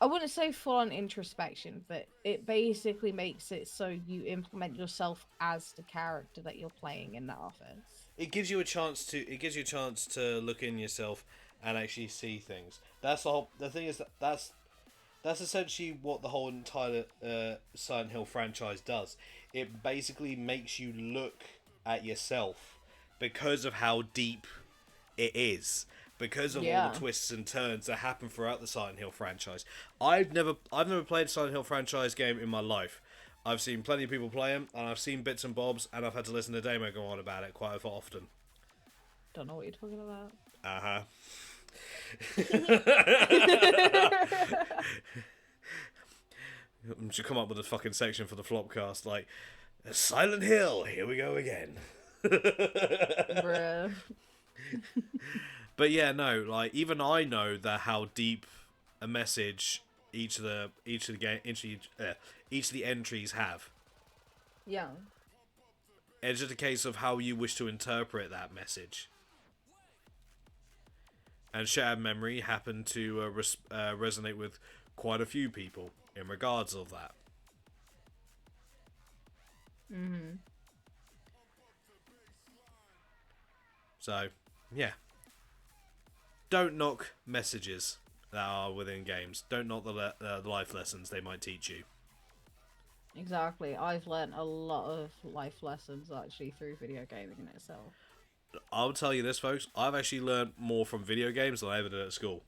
I wouldn't say full on introspection, but it basically makes it so you implement yourself as the character that you're playing in that office. It gives you a chance to look in yourself and actually see things. That's the whole. The thing is that's essentially what the whole entire Silent Hill franchise does. It basically makes you look at yourself because of how deep it is. Because of all the twists and turns that happen throughout the Silent Hill franchise. I've never played a Silent Hill franchise game in my life. I've seen plenty of people play them, and I've seen bits and bobs, and I've had to listen to Damo go on about it quite often. Don't know what you're talking about. I should come up with a fucking section for the Flopcast, like, Silent Hill, here we go again. Bruh. But yeah, no, like even I know that how deep a message each of the entries have. Yeah. It's just a case of how you wish to interpret that message. And Shattered Memory happened to resonate with quite a few people in regards of that. Mhm. So, yeah. Don't knock messages that are within games. Don't knock the life lessons they might teach you. Exactly. I've learned a lot of life lessons actually through video gaming in itself. I'll tell you this, folks. I've actually learned more from video games than I ever did at school.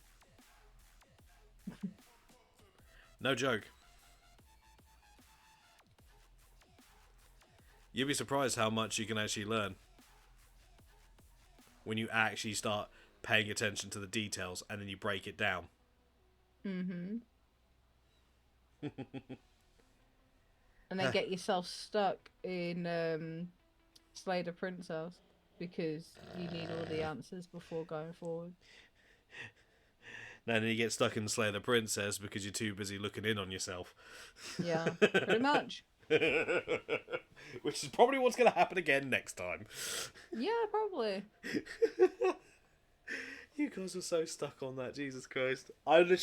No joke. You'd be surprised how much you can actually learn when you actually start paying attention to the details and then you break it down. Mm-hmm. And then get yourself stuck in Slay the Princess because you need all the answers before going forward. Then you get stuck in Slay the Princess because you're too busy looking in on yourself. Yeah, pretty much. Which is probably what's going to happen again next time. Yeah, probably. You guys are so stuck on that, Jesus Christ. I would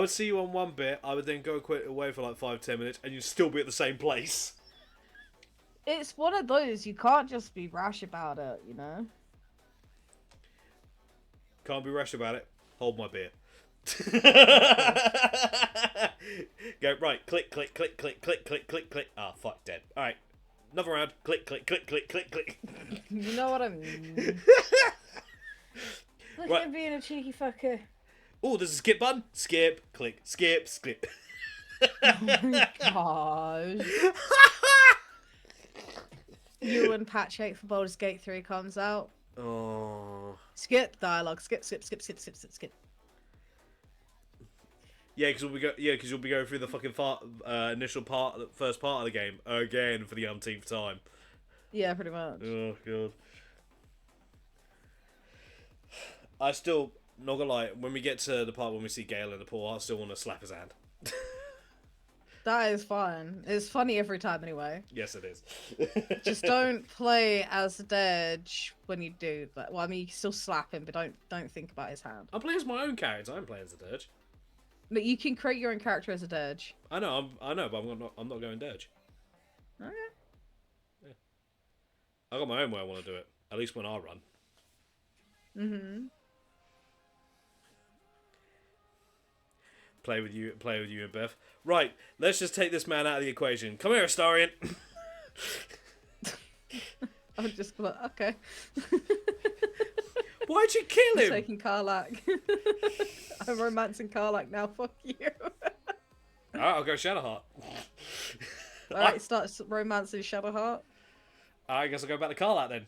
see you on one bit, I would then go quit away for like 5-10 minutes, and you'd still be at the same place. It's one of those, you can't just be rash about it, you know? Can't be rash about it. Hold my beer. Go, right, click, click, click, click, click, click, click, click. Ah, fuck, dead. Alright, another round. Click, click, click, click, click, click. You know what I mean? Look at him being a cheeky fucker. Oh, there's a skip button. Skip, click, skip, skip. Oh my gosh. You and Patch 8 for Baldur's Gate 3 comes out. Oh. Skip dialogue. Skip, skip, skip, skip, skip, skip, skip. Yeah, because you'll be going through the fucking first part of the game again for the umpteenth time. Yeah, pretty much. Oh god. I still, not gonna lie, when we get to the part when we see Gale in the pool, I still want to slap his hand. That is fun. It's funny every time anyway. Yes, it is. Just don't play as a dirge when you do that. Well, I mean, you can still slap him, but don't think about his hand. I'm playing as my own character. I'm playing as the Dirge. But you can create your own character as a dirge. I know, but I'm not going Dirge. Okay. Yeah. I got my own way I want to do it. At least when I run. Mm-hmm. Play with you and Beth. Right, let's just take this man out of the equation. Come here, Astarion. I'm just like, okay. Why'd you kill I'm him? taking Karlak. I'm romancing Karlak now. Fuck you. Alright, I'll go Shadowheart. Alright, starts romancing Shadowheart. I guess I'll go back to Karlak then.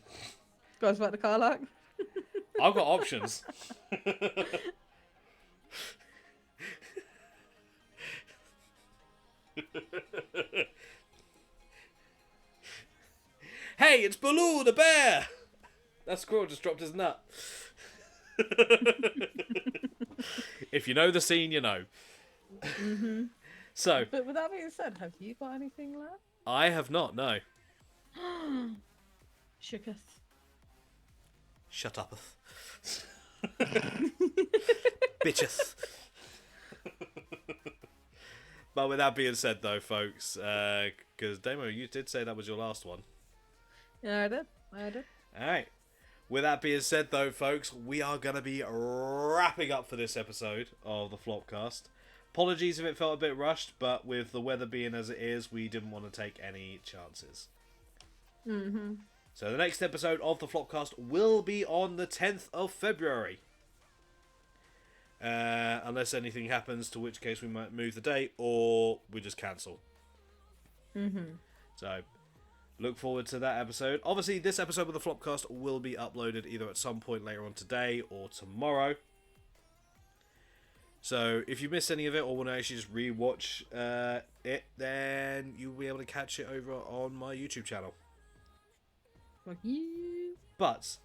Goes back to Karlak. I've got options. Hey, it's Baloo the bear! That squirrel just dropped his nut. If you know the scene, you know. Mm-hmm. So, But with that being said, have you got anything left? I have not, no. Shooketh. Shut up. Bitches. But with that being said, though, folks, because Damo, you did say that was your last one. Yeah, I did. Alright. With that being said, though, folks, we are going to be wrapping up for this episode of the Flopcast. Apologies if it felt a bit rushed, but with the weather being as it is, we didn't want to take any chances. Mm-hmm. So the next episode of the Flopcast will be on the 10th of February. Unless anything happens, to which case we might move the date, or we just cancel. Mm-hmm. So, look forward to that episode. Obviously, this episode of the Flopcast will be uploaded either at some point later on today or tomorrow. So, if you missed any of it or want to actually just rewatch it, then you'll be able to catch it over on my YouTube channel. Fuck you. But,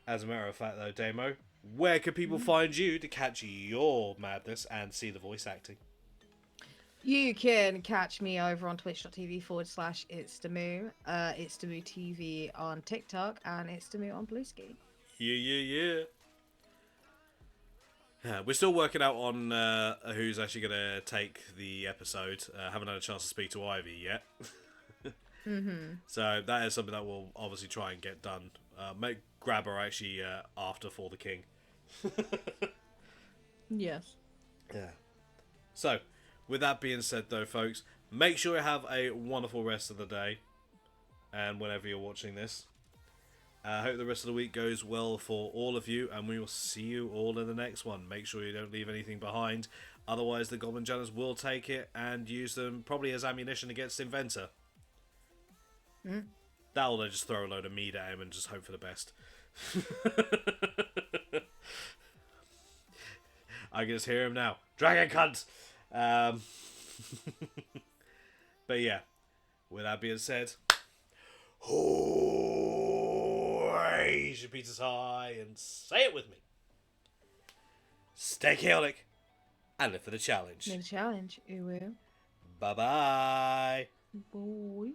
as a matter of fact though, Damo, where can people find you to catch your madness and see the voice acting? You can catch me over on twitch.tv/itsdamoo. It's Damoo TV on TikTok and it's Damoo on Blueski. Yeah. We're still working out on who's actually going to take the episode. Haven't had a chance to speak to Ivy yet. Mm-hmm. So that is something that we'll obviously try and get done. Grab her actually after For the King. Yes. Yeah. So, with that being said though, folks, make sure you have a wonderful rest of the day. And whenever you're watching this. I hope the rest of the week goes well for all of you, and we will see you all in the next one. Make sure you don't leave anything behind, otherwise the Goblin Janners will take it and use them probably as ammunition against Inventor. That'll they just throw a load of meat at him and just hope for the best. I can just hear him now. Dragon cunt! But yeah, with that being said, raise your pizzas high and say it with me. Stay chaotic and live for the challenge. Make a challenge. You will. Bye-bye. Boy.